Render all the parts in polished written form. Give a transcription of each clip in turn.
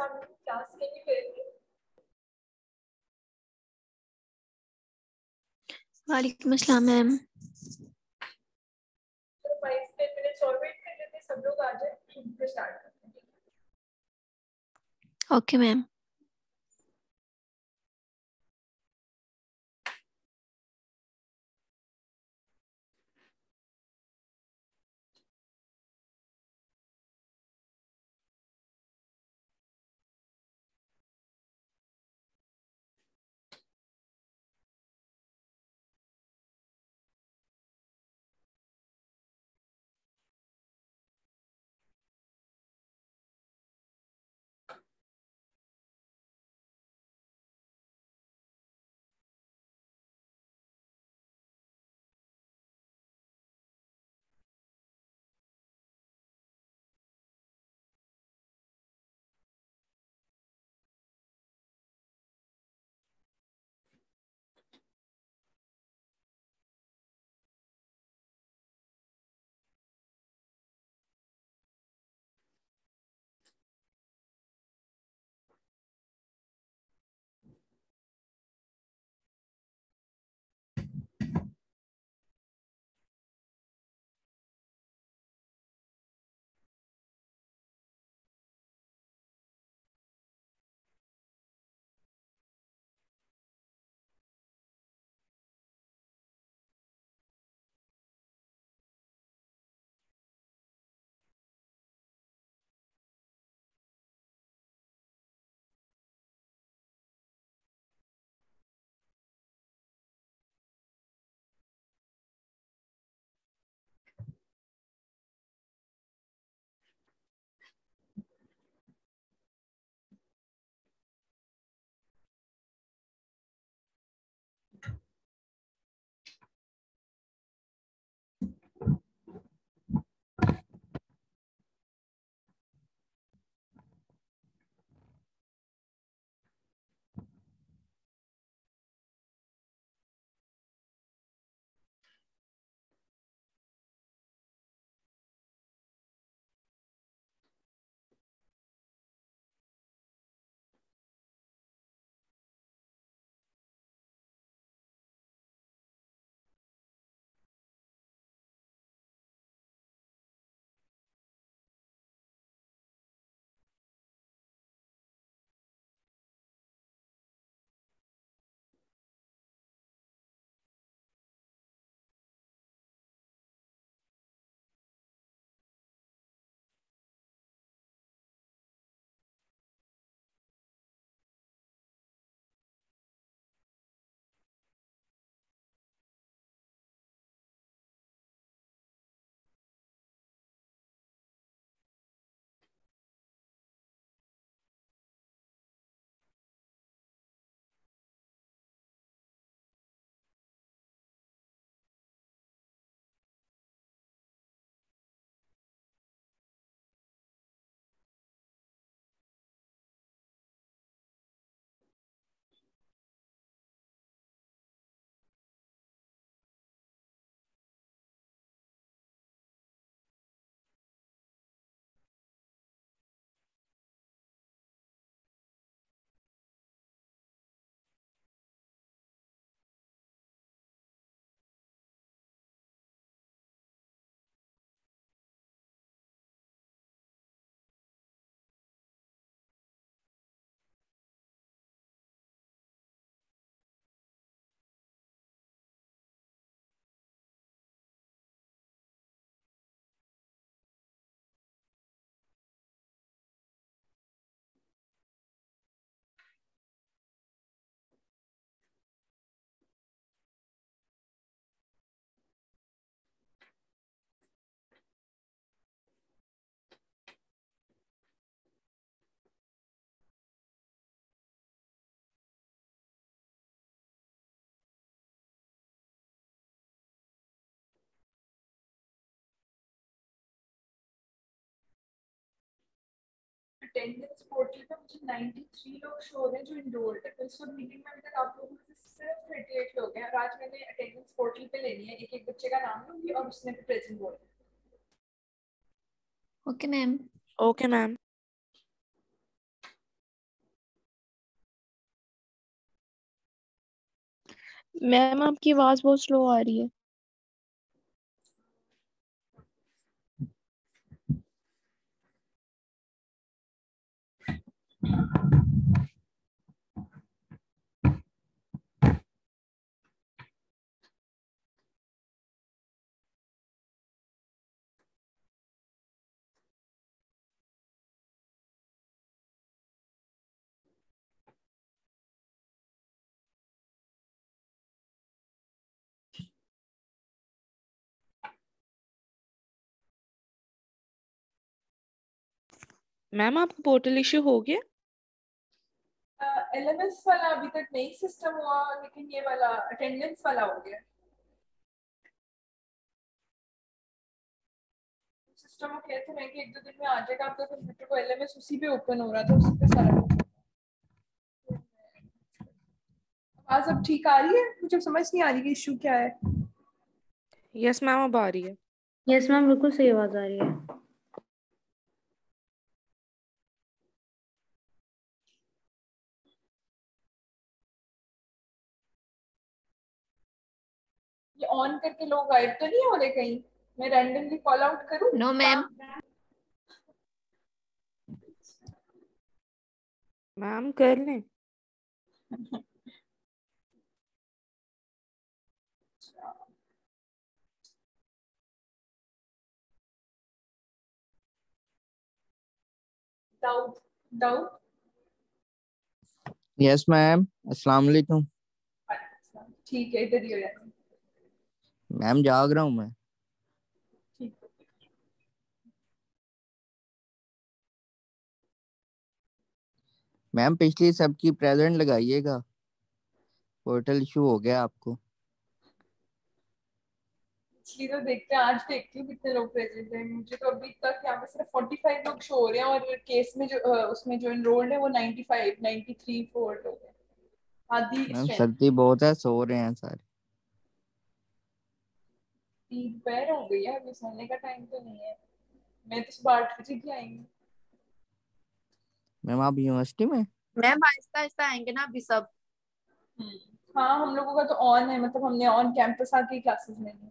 Class के लिए करेंगे। वालेकुम अस्सलाम मैम। 5-10 मिनट्स और वेट कर लेते हैं, सब लोग आ जाए फिर स्टार्ट करते हैं। Okay ma'am. अटेंडेंस पोर्टल पे मुझे 93 लोग शो हो रहे हैं जो इनरोल्ड है। तो इस वक्त मीटिंग में अभी तक आप लोगों में से सिर्फ 38 लोग हैं और आज मैंने अटेंडेंस पोर्टल पे लेनी है, एक एक बच्चे का नाम लूंगी और उसने भी प्रेजेंट बोलना है। Okay ma'am. Okay ma'am. Ma'am आपकी आवाज बहुत स्लो आ रही है। मैम आपका पोर्टल इश्यू हो गया? एलएमएस वाला अभी तक नहीं सिस्टम हुआ, लेकिन ये वाला अटेंडेंस वाला हो गया। सिस्टम वो कहते हैं कि 1-2 दिन में आ जाएगा। आपका कंप्यूटर को एलएमएस उसी पे ओपन हो रहा था, उसी पे सारा आवाज अब ठीक आ रही है? मुझे समझ नहीं आ रही कि इशू क्या है। यस मैम अब आ रही है। यस मैम बिल्कुल सही आवाज आ रही है। ये ऑन करके लोग गायब तो नहीं हो रहे कहीं? मैं रैंडमली कॉल आउट करूं? No ma'am. मैम कर लें। दाऊद, दाऊद। यस मैम, अस्सलाम वालेकुम। ठीक है, इधर ही हो जाए। मैम जाग रहा हूँ मैं। ठीक है। मैम पिछली सबकी प्रेजेंट लगाइएगा, पोर्टल इशू हो गया आपको। पिछली तो देखते हैं, आज देखती हूँ कितने लोग प्रेजेंट हैं। मुझे तो अभी तक यहाँ पे सिर्फ 45 लोग शो हो रहे हैं, और केस में जो उसमें जो एनरोल्ड है वो 95, 93 फोर्ट हो गए। आधी मैम स्ट्रेंथ। सर्दी बहुत है, सो रहे हैं सारे। दोपहर हो गई है, अभी सोने का टाइम तो नहीं है। मैं तो सुबह 8 बजे की आएंगी। मैम आप यूनिवर्सिटी में? मैम आहिस्ता आहिस्ता आएंगे ना अभी सब। हाँ, हम लोगों का तो ऑन है, मतलब हमने ऑन कैंपस आके क्लासेस में ली।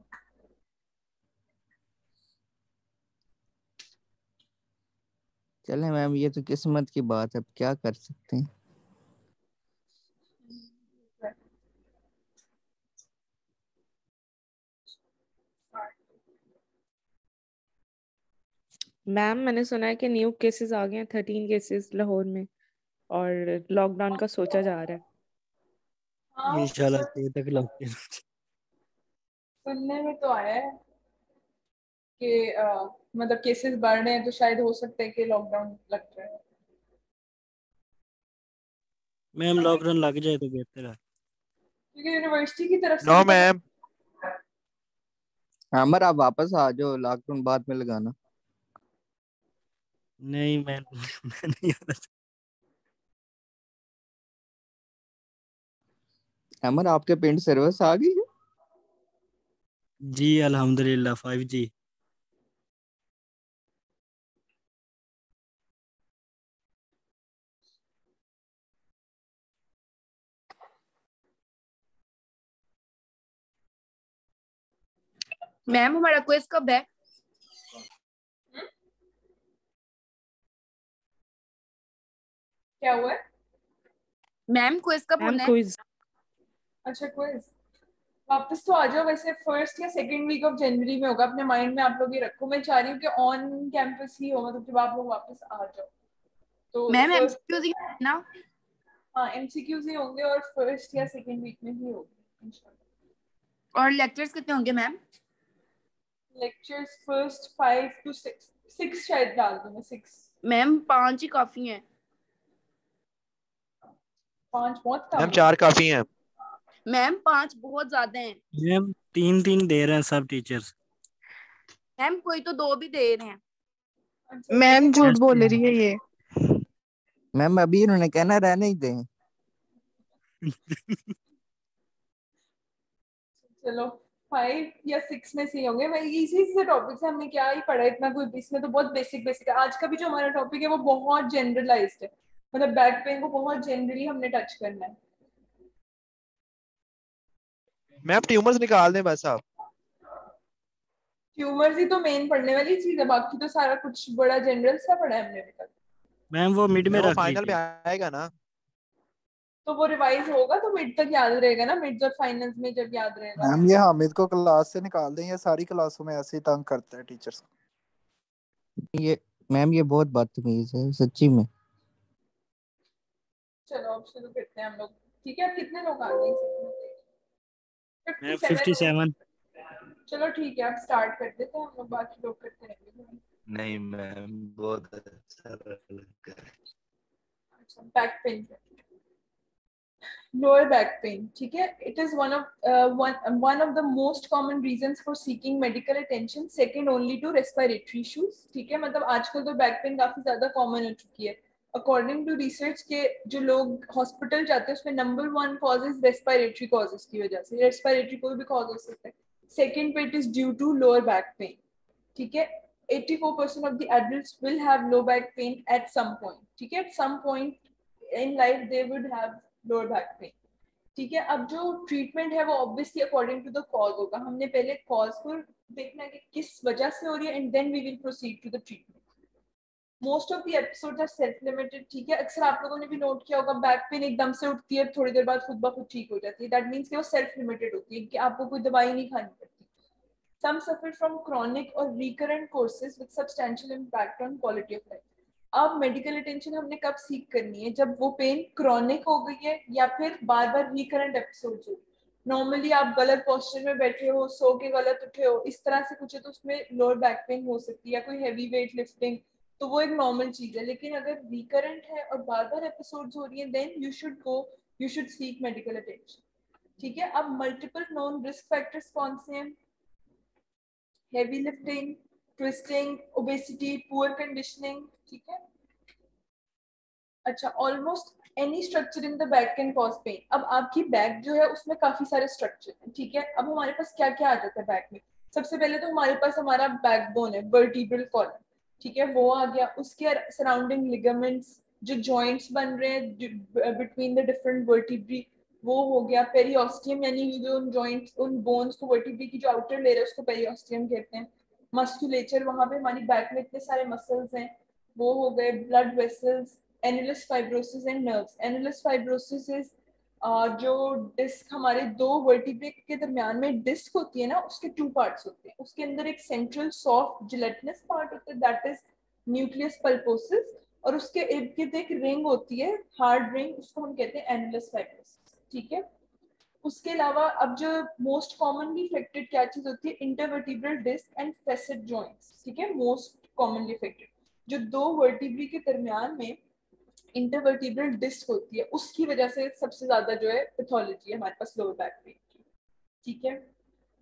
चले मैम, ये तो किस्मत की बात है, अब क्या कर सकते हैं। मैम मैंने सुना है कि न्यू केसेस आ गए हैं, 13 केसेस लाहौर में, और लॉकडाउन का सोचा जा रहा है। हाँ, इंशाल्लाह तक लगते हैं। सुनने में तो आया है कि मतलब केसेस बढ़ रहे हैं, तो शायद हो सकता है कि लॉकडाउन लग रहा है। मैम लॉकडाउन लग जाए तो बेहतर है। क्योंकि यूनिवर्सिटी की तरफ से नो भी तो मैम। अमर आप वापस आ जाओ, लॉकडाउन बाद में लगाना। नहीं मैं नहीं आता। अमर आपके पिंड सर्विस आ गई है? जी अल्हम्दुलिल्लाह 5G। मैम हमारा क्विज कब है? क्या हुआ है? मैम क्विज कब मैम होना है? क्विज अच्छा, क्विज वापस तो आ जाओ। वैसे फर्स्ट या सेकंड वीक ऑफ जनवरी में होगा। अपने माइंड में आप लोग ये रखो। मैं चाह रही हूँ कि ऑन कैंपस ही हो, मतलब जब आप लोग वापस आ जाओ तो मैम फर्स्ट। एमसीक्यूज ही ना? हाँ, एमसीक्यूज ही होंगे, और फर्स्ट या सेकंड वीक में ही होगी इंशाल्लाह। और लेक्चर्स कितने होंगे मैम? लेक्चर्स फर्स्ट 5 to 6 शायद डाल दूँ मैं। 6। मैम 5 ही काफी हैं। 5 बहुत कम मैम है। 4 काफी हैं। मैम 5 बहुत ज्यादा हैं। मैम 3-3 दे रहे हैं सब टीचर्स। मैम कोई तो 2 भी दे रहे हैं। अच्छा, मैम झूठ टेस्ट बोल में। रही है ये। मैम अभी इन्होंने कहना रहने ही दें। चलो 5 या 6 में से ही होंगे। भाई इसी से टॉपिक से हमने क्या ही पढ़ा है इतना, कोई इसमें तो बहुत बेसिक बेसिक है। आज का भी जो हमारा टॉपिक है वो बहुत जनरलाइज्ड है, मतलब बैक पेन को बहुत जनरली हमने टच करना है। मैम ट्यूमर्स निकाल दें बस आप। ट्यूमर्स ही तो मेन पढ़ने वाली चीज है, बाकी तो सारा कुछ बड़ा जनरल सा पढ़ा है हमने अभी तक। मैम वो मिड में मैम वो रख फाइनल में लीजिए। आएगा ना। तो वो रिवाइज होगा तो मिड तक याद रहेगा ना, मिड और फाइनल्स में जब याद रहेगा। मैम ये हामिद को क्लास से निकाल दें, ये सारी क्लासों में ऐसे ही तंग करता है टीचर्स। ये मैम ये बहुत बदतमीज है सच्ची में। चलो अब शुरू करते हैं हम लोग। ठीक है, अब कितने लोग आ गए? मैम 57 लोग। 57। चलो ठीक है, अब स्टार्ट कर देते हैं हम लोग, बाकी लोग करते रहेंगे। नहीं मैम बहुत अच्छा लगा। अच्छा, back pain, lower back pain. ठीक है, it is one of the most common reasons for seeking medical attention, second only to respiratory issues. ठीक है, मतलब आजकल तो बैक पेन काफी ज्यादा कॉमन हो चुकी है। अकॉर्डिंग टू रिसर्च के जो लोग हॉस्पिटल जाते हैं उसमें नंबर 1 कॉजेज रेस्पिरेटरी कॉजेज की वजह से, रेस्पिरेटरी कोई भी कॉज हो सकता है। सेकंड पे it is due to lower back pain. ठीक है, 84% of the adults will have low back pain at some point. ठीक है, at some point in life they would have lower back pain. ठीक है, अब जो ट्रीटमेंट है वो obviously according to the cause होगा। हमने पहले कॉज को देखना है कि किस वजह से हो रही है and then we will proceed to the treatment. Most of the episodes are self limited. ठीक है, अक्सर आप लोगों ने भी नोट किया होगा बैक पेन एकदम से उठती है, थोड़ी देर बाद खुद ब खुद ठीक हो जाती है। दैट मीन्स कि वो सेल्फ लिमिटेड होती है, कि आपको कोई दवाई नहीं खानी पड़ती। Some suffer from chronic or recurrent courses with substantial impact on quality of life. अब मेडिकल अटेंशन हमने कब सीख करनी है? जब वो पेन क्रॉनिक हो गई है या फिर बार बार रिकरेंट एपिसोड्स हो। नॉर्मली आप गलत पोस्चर में बैठे हो, सो के गलत उठे हो, इस तरह से कुछ है तो उसमें लोअर बैक पेन हो सकती है, या कोई हैवी वेट लिफ्टिंग, तो वो एक नॉर्मल चीज है। लेकिन अगर रिकरेंट है और बार बार एपिसोड्स हो रही है, then you should seek medical attention. ठीक है, अब मल्टीपल नोन रिस्क फैक्टर्स कौन से हैं? Heavy lifting, twisting, obesity, poor conditioning. ठीक है, अच्छा, almost any structure in the back can cause pain. अब आपकी बैक जो है उसमें काफी सारे स्ट्रक्चर हैं। ठीक है, अब हमारे पास क्या क्या आ जाता है बैक में? सबसे पहले तो हमारे पास हमारा बैकबोन है, वर्टिब्रल कॉलम। ठीक है, वो आ गया। उसके सराउंडिंग लिगामेंट्स, जो जॉइंट्स बन रहे हैं बिटवीन द डिफरेंट वर्टिब्री, वो हो गया। पेरियोस्टियम, यानी जो उन जॉइंट्स, उन बोन्स को, वर्टिब्री की जो आउटर लेयर है उसको पेरियोस्टियम कहते हैं। मस्कुलेचर, वहां पे हमारी बैक में इतने सारे मसल्स हैं, वो हो गए। Blood vessels, annulus fibrosis and nerves. Annulus fibrosis is जो डिस्क, हमारे दो वर्टिब्रे के दरमियान में डिस्क होती है ना, उसके 2 पार्ट्स होते हैं। उसके अंदर एक सेंट्रल सॉफ्ट जिलेटिनस पार्ट होता है, दैट इज न्यूक्लियस पल्पोसिस, और उसके इर्द गिर्द एक रिंग होती है, हार्ड रिंग, उसको हम कहते हैं एनुलस फाइब्रोसिस। ठीक है, उसके अलावा अब जो मोस्ट कॉमनली अफेक्टेड क्या चीज होती है? Intervertebral disc and facet joints. ठीक है, मोस्ट कॉमनली अफेक्टेड जो दो वर्टिब्री के दरमियान में इंटरवर्टिब्रल डिस्क होती है, उसकी वजह से सबसे ज्यादा जो है पैथोलॉजी है हमारे पास लोअर बैक पेन की। ठीक है,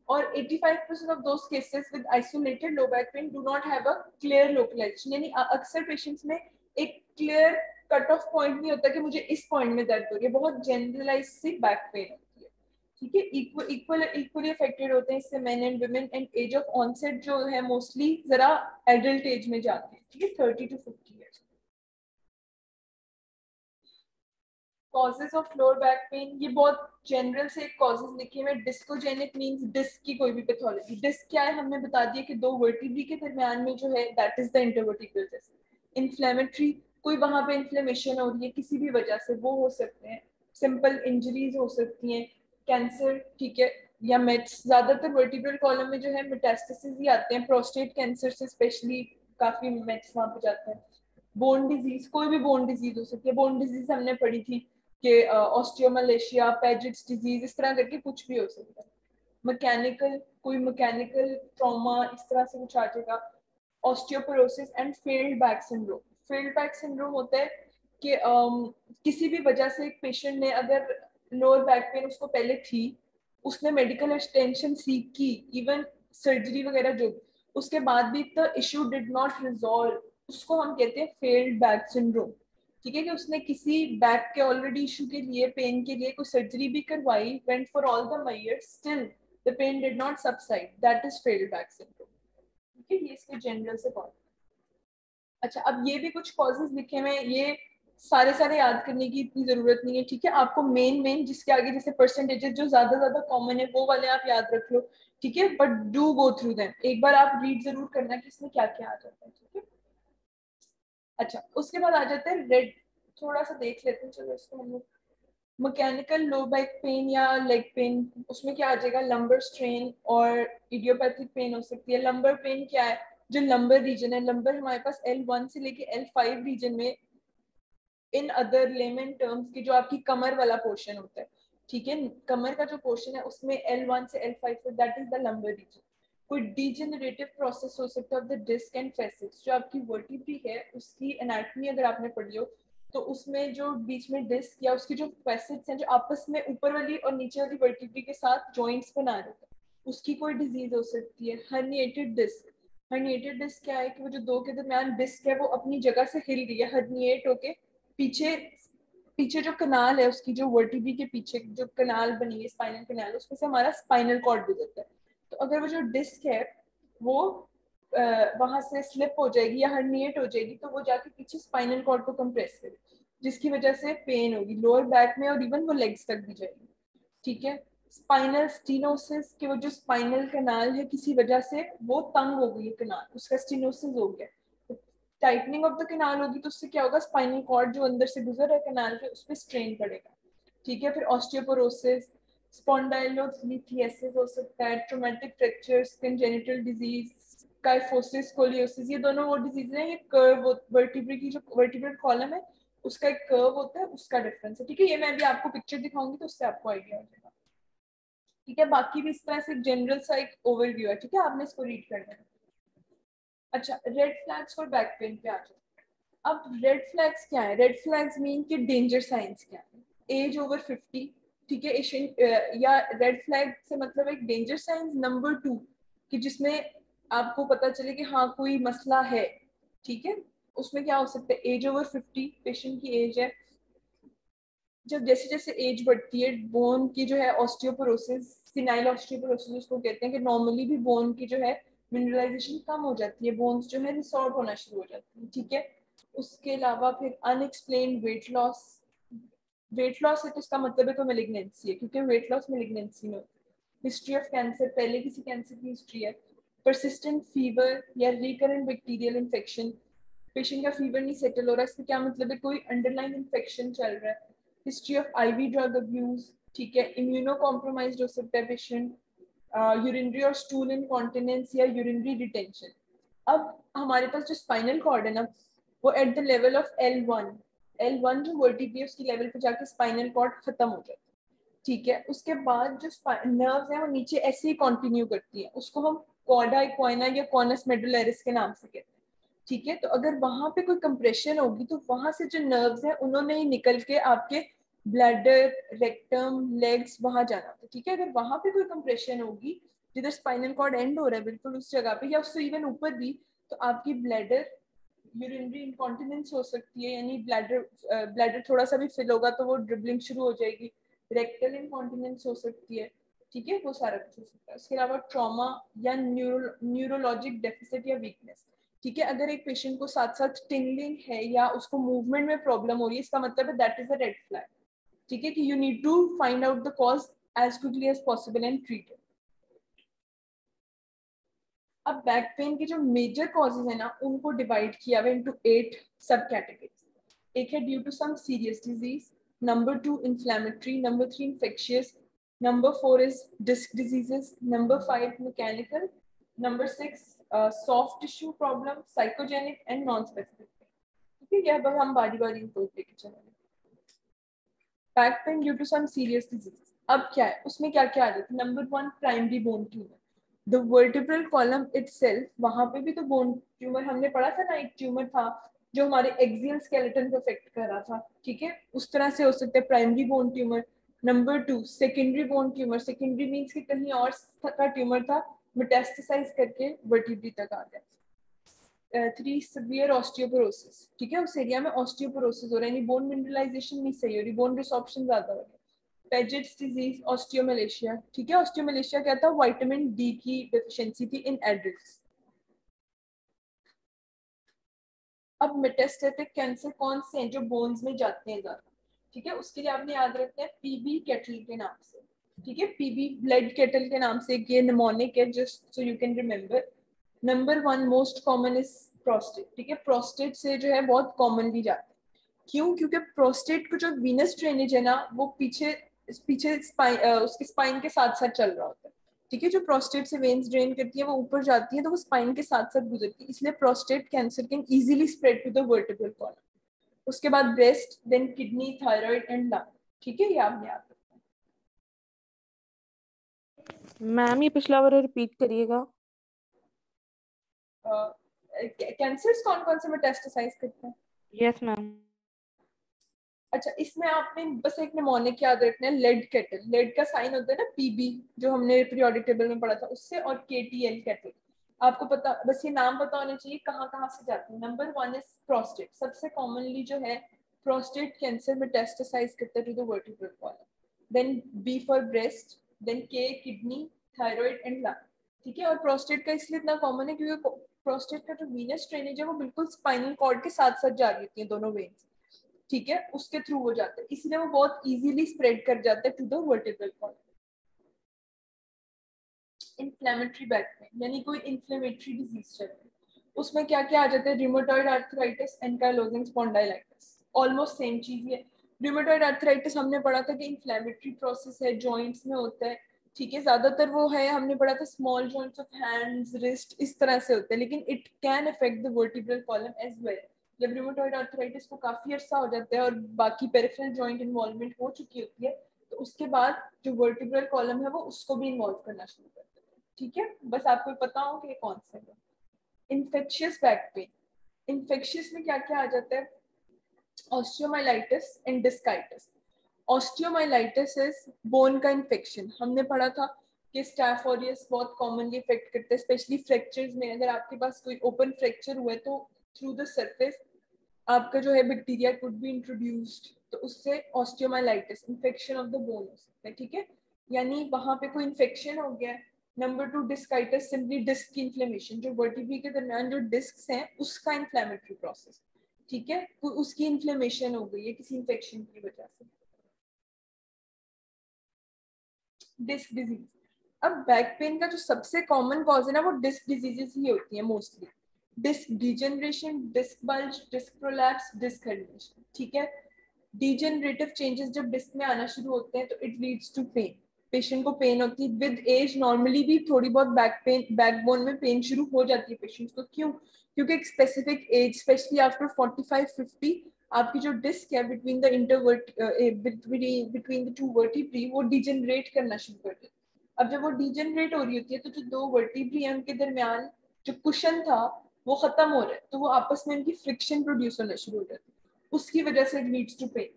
और 85% of those cases with isolated low back pain do not have a clear localization। यानी अक्सर पेशेंट्स में एक क्लियर कट ऑफ पॉइंट नहीं होता कि मुझे इस पॉइंट में दर्द हो रही है, बहुत जनरलाइज सी बैक पेन होती है। ठीक है, इक्वली अफेक्टेड होते हैं इससे men and women, and age of onset जो है मोस्टली जरा एडल्ट एज में जाते हैं। ठीक है, 30 to 50 years। Causes of lower back pen, ये बहुत जनरल से कॉजेज लिखे हुए। डिस्कोजेनिक मींस डिस्क की कोई भी पैथोलॉजी। डिस्क क्या है? हमने बता दिया कि दो वर्टिब्री के दरमियान में जो है, that is the intervertebral disc. Inflammatory, कोई वहां पे इन्फ्लेमेशन हो रही है किसी भी वजह से, वो हो सकते हैं। सिंपल इंजरीज हो सकती हैं, कैंसर, ठीक है, या मेट्स। ज्यादातर वर्टिब्रल कॉलम में जो है मेटास्टेसिस ही आते हैं, प्रोस्टेट कैंसर से स्पेशली काफी मेट्स वहां पे जाते हैं। बोन डिजीज, कोई भी बोन डिजीज हो सकती है। बोन डिजीज हमने पढ़ी थी कि ऑस्टियोमलेशिया, पेजेट्स डिजीज, इस तरह करके कुछ भी हो सकता है। मैकेनिकल, कोई मैकेनिकल ट्रॉमा, इस तरह से कुछ आ जाएगा। Osteoporosis and failed back syndrome. Failed back syndrome होता है कि किसी भी वजह से एक पेशेंट ने, अगर लोअर बैक पेन उसको पहले थी, उसने मेडिकल अटेंशन सीख की, इवन सर्जरी वगैरह जो, उसके बाद भी the issue did not resolve, उसको हम कहते हैं फेल्ड बैक सिंड्रोम। ठीक है, कि उसने किसी बैक के ऑलरेडी इशू के लिए, पेन के लिए कोई सर्जरी भी करवाई, went for all the measures, still the pain did not subside, that is failed back syndrome. ठीक है, ये इसके जनरल से कॉज। अच्छा, अब ये भी कुछ कॉजेज लिखे हुए हैं, ये सारे याद करने की इतनी जरूरत नहीं है, ठीक है। आपको मेन जिसके आगे जैसे परसेंटेजेस जो ज्यादा कॉमन है वो वाले आप याद रख लो, ठीक है। But do go through them, एक बार आप रीड जरूर करना कि इसमें क्या क्या आ जाता है, ठीक है। अच्छा, उसके बाद आ जाते हैं रेड, थोड़ा सा देख लेते हैं, चलो इसको हम लोग। मैकेनिकल लो बैक पेन या लेग पेन, उसमें क्या आ जाएगा, लंबर स्ट्रेन और इडियोपैथिक पेन हो सकती है। लंबर पेन क्या है, जो लंबर रीजन है, लंबर हमारे पास L1 से लेके L5 रीजन में, इन अदर लेमन टर्म्स की जो आपकी कमर वाला पोर्शन होता है, ठीक है। कमर का जो पोर्शन है उसमें L1 से L5 से, that is the lumbar region. कोई डिजेनरेटिव प्रोसेस हो सकता है of the disc and facets, जो आपकी वर्टिब्री है उसकी एनाटॉमी अगर आपने पढ़ी हो तो उसमें जो बीच में डिस्क या उसकी जो फैसेट्स हैं जो आपस में ऊपर वाली और नीचे वाली वर्टिब्री के साथ जॉइंट्स बना रहे हैं, उसकी कोई डिजीज हो सकती है। हर्निएटेड डिस्क, हर्निएटेड डिस्क क्या है कि वो जो दो के दरमियान डिस्क है वो अपनी जगह से हिल रही है, हर्निएट होके पीछे पीछे जो कनाल है उसकी, जो वर्टिब्री के पीछे जो कनाल बनी है स्पाइनल कनाल, उसमें से हमारा स्पाइनल कॉर्ड गुजरता है। तो अगर वो जो डिस्क है वो वहां से स्लिप हो जाएगी या हर्निएट हो जाएगी तो वो जाके पीछे स्पाइनल कॉर्ड को कंप्रेस करेगी, जिसकी वजह से पेन होगी लोअर बैक में और इवन वो लेग्स तक भी जाएगी, ठीक है। स्पाइनल स्टीनोसिस के वो जो स्पाइनल कनाल है किसी वजह से वो तंग हो गई है कनाल, उसका स्टीनोसिस हो गया, टाइटनिंग ऑफ द कनाल होगी तो उससे क्या होगा, स्पाइनल कॉर्ड जो अंदर से गुजर है कनाल के उस पर स्ट्रेन पड़ेगा, ठीक है। फिर ऑस्टियोपोरोसिस, स्पॉन्डाइलोलिथियसिस हो सकता है, traumatic fractures, congenital disease, kyphosis, scoliosis, ये दोनों वो डिजीज हैं, ये कर्व वर्टिब्रे की जो वर्टिब्रल कॉलम है उसका एक कर्व होता है, उसका डिफरेंस है, ठीक है। ये मैं भी आपको पिक्चर दिखाऊंगी तो उससे आपको आइडिया हो जाएगा, ठीक है। बाकी भी इस तरह से जनरल सा एक ओवरव्यू है, ठीक है, आपने इसको रीड करना है। अच्छा, red flags for back pain पे आ जाओ। अब रेड फ्लैग्स क्या है, रेड फ्लैग्स मीन कि डेंजर साइंस क्या है, एज ओवर 50, ठीक है। या रेड फ्लैग से मतलब एक डेंजर साइंस नंबर 2 कि जिसमें आपको पता चले कि हाँ कोई मसला है, ठीक है। उसमें क्या हो सकता है, एज ओवर 50 पेशेंट की एज है, जब जैसे जैसे एज बढ़ती है बोन की जो है ऑस्टियोपोरोसिस, सिनाइल ऑस्टियोपोरोसिस उसको कहते हैं, कि नॉर्मली भी बोन की जो है मिनरलाइजेशन कम हो जाती है, बोन्स जो है रिसॉर्ट होना शुरू हो जाती है, ठीक है। उसके अलावा फिर unexplained weight loss, weight loss है तो इसका मतलब है तो मेलिग्नेंसी है, क्योंकि वेट लॉस मेलिग्नेंसी में होती है। हिस्ट्री ऑफ कैंसर, पहले किसी कैंसर की हिस्ट्री है। परसिस्टेंट फीवर या रिकरेंट बैक्टीरियल इन्फेक्शन, पेशेंट का फीवर नहीं सेटल हो रहा, इसका क्या मतलब है, कोई अंडरलाइन इन्फेक्शन चल रहा है। History of IV drug abuse, ठीक है। इम्यूनो कॉम्प्रोमाइज्ड हो सकता है पेशेंट, यूरिनरी और स्टूल इनकॉन्टिनेंस या यूरिनरी रिटेंशन। अब हमारे पास जो स्पाइनल कॉर्ड है ना वो at the level of L1 जो वर्टिब्रे उसकी लेवल पे जाके स्पाइनल कॉर्ड खत्म हो जाता है, ठीक है। उसके बाद जो नर्व्स हैं वो नीचे ऐसे ही कंटिन्यू करती हैं, उसको हम कॉर्डा इक्वाइना या कॉनस मेडुलरिस के नाम से कहते हैं, ठीक है। तो अगर वहां पे कोई कंप्रेशन होगी तो वहां से जो नर्व्स हैं उन्होंने ही निकल के आपके ब्लैडर, रेक्टम, लेग्स वहां जाना होता है, ठीक है। अगर वहां पे कोई कंप्रेशन होगी जिधर स्पाइनल कॉर्ड एंड हो रहा है बिल्कुल उस जगह पे या उससे इवन ऊपर भी, तो आपकी ब्लैडर, यूरिनरी इनकॉन्टिनेंस हो सकती है, यानी ब्लैडर थोड़ा सा भी फिल होगा तो वो ड्रिबलिंग शुरू हो जाएगी, रेक्टल इनकॉन्टिनेंस हो सकती है, ठीक है। वो सारा कुछ हो सकता है। उसके अलावा ट्रॉमा या न्यूरोलॉजिक डेफिसिट या वीकनेस, ठीक है। अगर एक पेशेंट को साथ साथ टिंगलिंग है या उसको मूवमेंट में प्रॉब्लम हो रही है, इसका मतलब है that is a red flag, ठीक है, कि you need to find out the cause as quickly as possible and treat it. अब बैक पेन के जो मेजर कॉजेज है ना उनको डिवाइड किया हुआ इनटू 8 सब कैटेगरीज। एक है due to some serious disease, number 2 inflammatory, number 3 infectious, number 4 is disc diseases, number 5 mechanical, number 6 soft tissue problem, psychogenic and non specific, ठीक है। ये अब हम बारी बारी इनको लेके चलेंगे। Back pain due to some serious disease, अब क्या है उसमें क्या क्या आ जाता है। Number 1 primary bone tumour, the vertebral column itself, वहां पे भी तो बोन ट्यूमर हमने पढ़ा था ना, एक ट्यूमर था जो हमारे एक्सियल स्केलेटन को अफेक्ट कर रहा था, ठीक है। उस तरह से हो सकता है primary bone tumour. Number 2 secondary bone tumour, secondary means कि कहीं और का ट्यूमर था, मेटास्टेसाइज करके वर्टिब्री तक आ गया। 3 सीवियर ऑस्टियोपोरोसिस, ठीक है, उस एरिया में ऑस्टियोपोरोसिस हो रहा है, यानी बोन मिनरलाइजेशन नहीं सही हो रही, बोन रिसॉर्प्शन ज्यादा हो रहा है। पेजेट्स डिजीज, ऑस्टियोमलेशिया, ठीक है। ऑस्टियोमलेशिया क्या था, विटामिन डी की डेफिशिएंसी थी इन एडल्ट्स। अब मेटास्टेटिक कैंसर कौन से हैं जो बोन्स में जाते हैं ज्यादा, ठीक है, उसके लिए आपने याद रखना है पीबी केटल के नाम से, ठीक है, पीबी ब्लड केटल के नाम से, ये निमोनिक है, just so you can remember. Number 1 most common is prostate, ठीक है, प्रोस्टेट से जो है बहुत कॉमनली जाते हैं। क्यों? क्योंकि प्रोस्टेट को जो वीनस ड्रेनेज है ना वो पीछे पीछे उसके स्पाइन के साथ साथ चल रहा होता है, ठीक है, जो प्रोस्टेट से वेन्स ड्रेन करती है वो ऊपर जाती है तो वो स्पाइन के साथ साथ गुजरती है, इसलिए prostate cancer can easily spread to the vertebral column. उसके बाद breast, then kidney, thyroid and lung, ठीक है, ये आपने याद रखना है। मैम ये पिछला वाला रिपीट करिएगा। कैंसर्स कौन कौन से मेटास्टेसाइज करते हैं? Yes ma'am. अच्छा, इसमें आपने बस एक निमोनिक याद रखना है, लेड केटल, लेड का साइन होता है ना पीबी जो हमने पीरियोडिक टेबल में पढ़ा था उससे, और केटीएल केटल, आपको पता, बस ये नाम पता होना चाहिए कहाँ कहाँ से जाते हैं। नंबर 1 इज प्रोस्टेट, सबसे कॉमनली जो है प्रोस्टेट कैंसर मेटास्टेसाइज करता है to the vertebral column, then B for breast, then K kidney, thyroid and lung, ठीक है, और प्रोस्टेट का इसलिए इतना कॉमन है क्योंकि प्रोस्टेट का जो वीनस ड्रेनेज है वो बिल्कुल स्पाइनल कॉर्ड के साथ साथ जा रही होती है दोनों वेन्स, ठीक है, उसके थ्रू हो जाता है, इसलिए वो बहुत इजीली स्प्रेड कर जाता है to the vertebral column. Inflammatory back pain, यानी कोई इन्फ्लेमेटरी डिजीज चल रही है, उसमें क्या क्या आ जाता है? Rheumatoid arthritis, ankylosing spondylitis, almost same चीज है। रियोमेटॉइड आर्थराइटिस हमने पढ़ा था कि इन्फ्लेमेटरी प्रोसेस है, जॉइंट्स में होता है, ठीक है, ज्यादातर वो है, हमने पढ़ा था small joints of hands, wrist, इस तरह से होते हैं, लेकिन it can affect the vertebral column as well. जब रियोमेटॉइड आर्थराइटिस को काफी अरसा हो जाता है और बाकी पेरिफेरल जॉइंट इन्वॉल्वमेंट हो चुकी होती है तो उसके बाद जो वर्टिब्रल कॉलम है वो उसको भी इन्वॉल्व करना शुरू करता है, ठीक है, बस आपको पता हो कि कौन सा है। इन्फेक्शियस बैक पेन, इन्फेक्शियस में क्या क्या आ जाता है? Osteomyelitis and discitis. Osteomyelitis is bone का इन्फेक्शन, हमने पढ़ा था कि स्टाफ ऑरियस बहुत कॉमनली इफेक्ट करते हैं, स्पेशली फ्रैक्चर्स में, अगर आपके पास कोई ओपन फ्रैक्चर हुआ है तो थ्रू द सरफेस आपका जो है बैक्टीरिया कुड बी इंट्रोड्यूस्ड, तो उससे osteomyelitis, infection of the bone हो सकता है, ठीक है, यानी वहां पे कोई इन्फेक्शन हो गया है। नंबर 2 डिस्काइटिस, सिंपली डिस्क की इन्फ्लेमेशन, जो वर्टिब्री के दरमियान जो डिस्क हैं उसका इन्फ्लेमेटरी प्रोसेस, ठीक है, तो उसकी इन्फ्लेमेशन हो गई है किसी इन्फेक्शन की वजह से। डिस्क डिजीज, अब बैक पेन का जो सबसे कॉमन कॉज है ना वो डिस्क डिजीजेस ही होती है mostly, disc degeneration, disc bulge, disc prolapse, disc herniation, ठीक है, डिजेनरेटिव चेंजेस जब डिस्क में आना शुरू होते हैं तो it leads to pain, patient को पेन होती है विद एज, नॉर्मली भी थोड़ी बहुत बैक पेन, बैकबोन में पेन शुरू हो जाती है पेशेंट्स को, क्यों? क्योंकि एक स्पेसिफिक एज, स्पेशली आफ्टर 45-50, आपकी जो डिस्क है between the introvert between the two vertebrae वो डिजेनरेट करना शुरू कर देती है। अब जब वो डिजेनरेट हो रही होती है तो जो दो वर्टिब्री है उनके दरमियान जो कुशन था वो खत्म हो रहा है, तो वो आपस में उनकी फ्रिक्शन प्रोड्यूस होना शुरू हो जाती है, उसकी वजह से it leads to pain.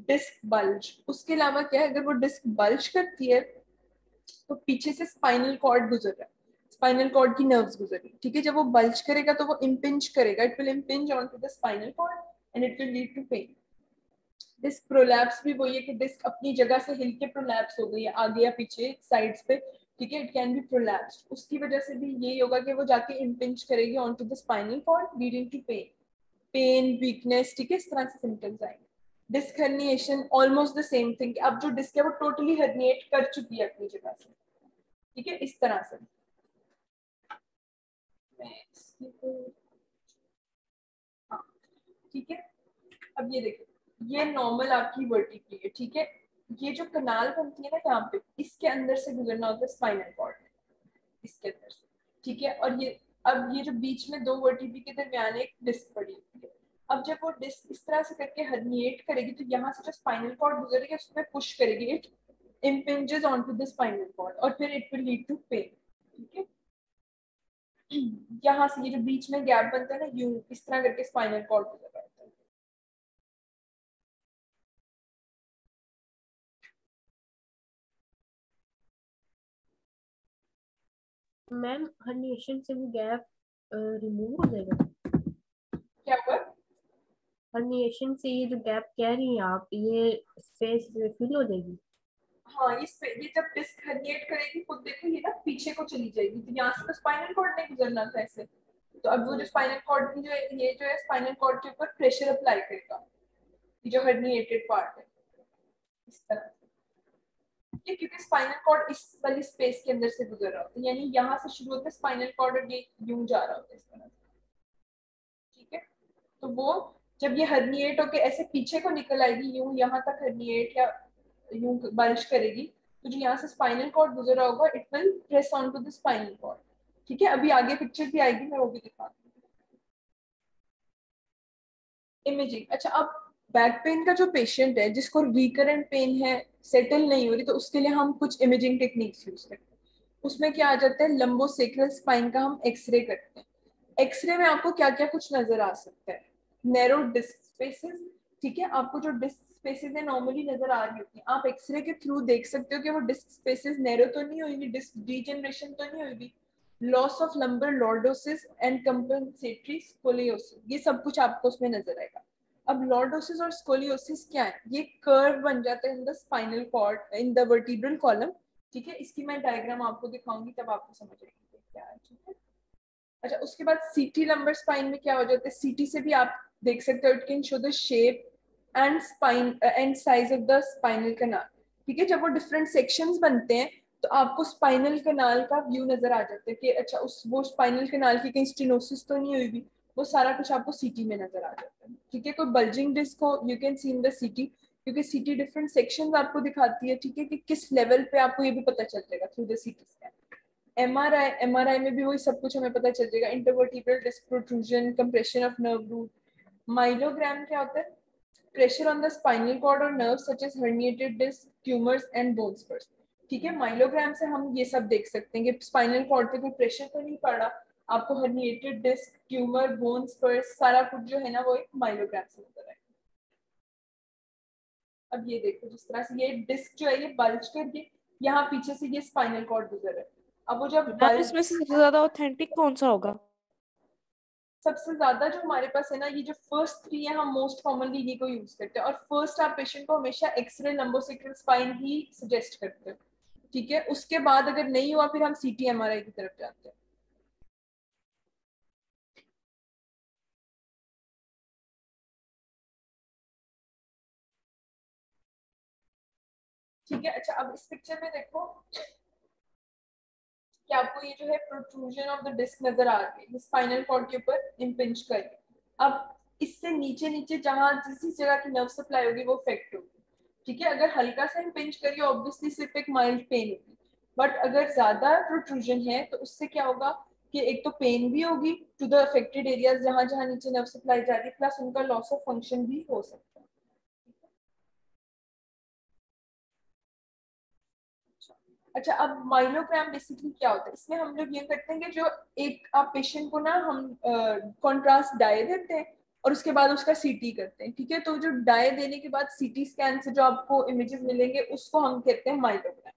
Disc bulge, उसके अलावा क्या है, अगर वो डिस्क बल्ज करती है तो पीछे से स्पाइनल कॉर्ड गुजर रहा है, स्पाइनल कॉर्ड की नर्व्स गुजर रही है, ठीक है, जब वो बल्ज करेगा तो वो इम्पिंज करेगा, it will impinge on to the spinal cord and it will lead to pain. Disc prolapse भी वही है कि डिस्क अपनी जगह से हिल के प्रोलैप्स हो गई है आगे या पीछे साइड्स पे, ठीक है, इट कैन बी प्रोलैप्स्ड, उसकी वजह से भी यही होगा कि वो जाके इम्पिंज करेगी on to the spinal cord leading to pain, pain, weakness, ठीक है, इस तरह से सिम्टम्स आएंगे। Disc herniation, almost the same thing, अब जो डिस्क है वो टोटली हर्निएट कर चुकी है अपनी जगह से, ठीक है, इस तरह से। हाँ, ठीक है, अब ये देखो, ये नॉर्मल आपकी वर्टिब्री है, ठीक है, ये जो कनाल बनती है ना यहाँ पे, इसके अंदर से गुजरना होता है स्पाइनल कॉर्ड, इसके अंदर से, ठीक है, और ये अब ये जो बीच में दो वर्टिब्री के दरमियान एक डिस्क पड़ी होती है, अब जब वो डिस्क इस तरह से करके हर्निएट करेगी तो यहाँ से जो स्पाइनल कॉर्ड गुजरेगी उसमें पुश करेगी, it impinges onto the spinal cord और फिर it will lead to pain, ठीक है, यहाँ से ये जो बीच में गैप बनता है ना यूं इस तरह करके स्पाइनल कॉर्ड गुजर रहा है। मैम हर्निएशन से वो गैप रिमूव हो जाएगा? क्या हुआ? हर्निएशन से ये जो गैप कह रही हैं आप, ये स्पेस फिल हो जाएगी? हाँ, ये जब डिस्क हर्निएट करेगी खुद देखो ये ना पीछे को चली जाएगी, तो यहाँ से तो स्पाइनल कॉर्ड नहीं गुजरना था ऐसे, तो अब वो जो स्पाइनल कॉर्ड की जो ये जो है स्पाइनल कॉर्ड के ऊपर प्रेशर अप्लाई करेगा, ये जो हर्निएटेड पार्ट है इस तरह, क्योंकि स्पाइनल कॉर्ड इस वाली स्पेस के अंदर से गुजर रहा होता है, यानी यहाँ से शुरू होता है स्पाइनल कॉर्ड और ये यूं जा रहा होता है इस तरह से, ठीक है। तो वो जब ये हर्निएट होके ऐसे पीछे को निकल आएगी यूं यहाँ तक हर्निएट या यूं बल्ज करेगी, तो जो यहाँ से स्पाइनल कॉर्ड गुजर रहा होगा it will press on to the spinal cord, ठीक है। अभी आगे पिक्चर भी आएगी, मैं वो भी दिखाऊंगी। इमेजिंग, अच्छा अब बैक पेन का जो पेशेंट है जिसको रिकरेंट पेन है, सेटल नहीं हो रही, तो उसके लिए हम कुछ इमेजिंग टेक्निक्स यूज करते हैं। उसमें क्या आ जाता है, लंबोसेक्रल स्पाइन का हम एक्सरे करते हैं। एक्सरे में आपको क्या क्या कुछ नजर आ सकता है, नैरो डिस्क स्पेसेस, ठीक है। आपको जो डिस्क स्पेसेस है नॉर्मली नजर आ रही होती है, आप एक्सरे के थ्रू देख सकते हो कि वो डिस्क स्पेसेस नैरो तो नहीं हुई, डिस्क डीजनरेशन तो नहीं हुई, loss of lumbar lordosis and compensatory scoliosis, ये सब कुछ आपको उसमें नजर आएगा। अब लॉर्डोसिस और स्कोलियोसिस क्या है, ये कर्व बन जाता है in the spinal cord, in the vertebral column, ठीक है। इसकी मैं डायग्राम आपको दिखाऊंगी तब आपको समझ आएगी क्या है, ठीक है। अच्छा उसके बाद सीटी लंबर स्पाइन में क्या हो जाता है, सीटी से भी आप देख सकते हो, it can show the shape and spine and size of the spinal canal, ठीक है। जब वो डिफरेंट सेक्शंस बनते हैं तो आपको स्पाइनल कैनाल का व्यू नजर आ जाता है कि अच्छा उस वो स्पाइनल कैनाल की कहीं स्टेनोसिस तो नहीं हुई भी, वो सारा कुछ आपको सीटी में नजर आ जाता है, ठीक है। कोई बल्जिंग डिस्क हो you can see in the सीटी, क्योंकि सीटी डिफरेंट सेक्शंस आपको दिखाती है, ठीक है, कि किस लेवल पे आपको ये भी पता चल जाएगा through the CT scan. MRI में भी वही सब कुछ हमें पता चल जाएगा, intervertebral disc protrusion, compression of nerve root. Myelogram क्या होता है, pressure on the spinal cord और nerve such as herniated disc, tumours and bone spurs, ठीक है। माइलोग्राम से हम ये सब देख सकते हैं कि स्पाइनल कॉर्ड पे कोई प्रेशर तो नहीं पड़ा, आपको हर्निएटेड डिस्क, ट्यूमर, बोन स्पर्स सारा कुछ जो है ना वो एक माइलोग्राम से नजर आएगा। अब ये देखो जिस तरह से ये डिस्क जो है ये बल्ज करके यहाँ पीछे से ये स्पाइनल कॉर्ड गुजर रहा है, अब वो जब मैम इसमें से सबसे ज्यादा ऑथेंटिक कौन सा होगा? सबसे ज्यादा जो हमारे पास है ना, ये जो फर्स्ट थ्री है हम मोस्ट कॉमनली इन्हीं को यूज करते हैं, और फर्स्ट आप पेशेंट को हमेशा एक्सरे लंबोसेक्रल स्पाइन ही सजेस्ट करते हैं, ठीक है। उसके बाद अगर नहीं हुआ फिर हम सीटी एमआरआई की तरफ जाते हैं। ठीक है, अच्छा अब इस पिक्चर में देखो कि आपको ये जो है प्रोट्रूजन ऑफ द डिस्क नजर आ रही है, स्पाइनल कॉर्ड के ऊपर इम्पिंज करके। अब इससे नीचे नीचे जहां जिस जगह की नर्व सप्लाई होगी वो इफेक्ट होगी, ठीक है। अगर हल्का सा इम्पिंज करिए ऑब्वियसली सिर्फ एक माइल्ड पेन होगी, बट अगर ज्यादा प्रोट्रूजन है तो उससे क्या होगा कि एक तो पेन भी होगी टू द अफेक्टेड एरियाज जहां जहां नीचे नर्व सप्लाई जा रही है, प्लस उनका लॉस ऑफ फंक्शन भी हो सकता है। अच्छा अब माइलोग्राम बेसिकली क्या होता है, इसमें हम लोग ये करते हैं कि जो एक आप पेशेंट को ना हम कॉन्ट्रास्ट डाई देते हैं और उसके बाद उसका सीटी करते हैं, ठीक है। तो जो डाई देने के बाद सीटी स्कैन से जो आपको इमेजेस मिलेंगे उसको हम कहते हैं माइलोग्राम।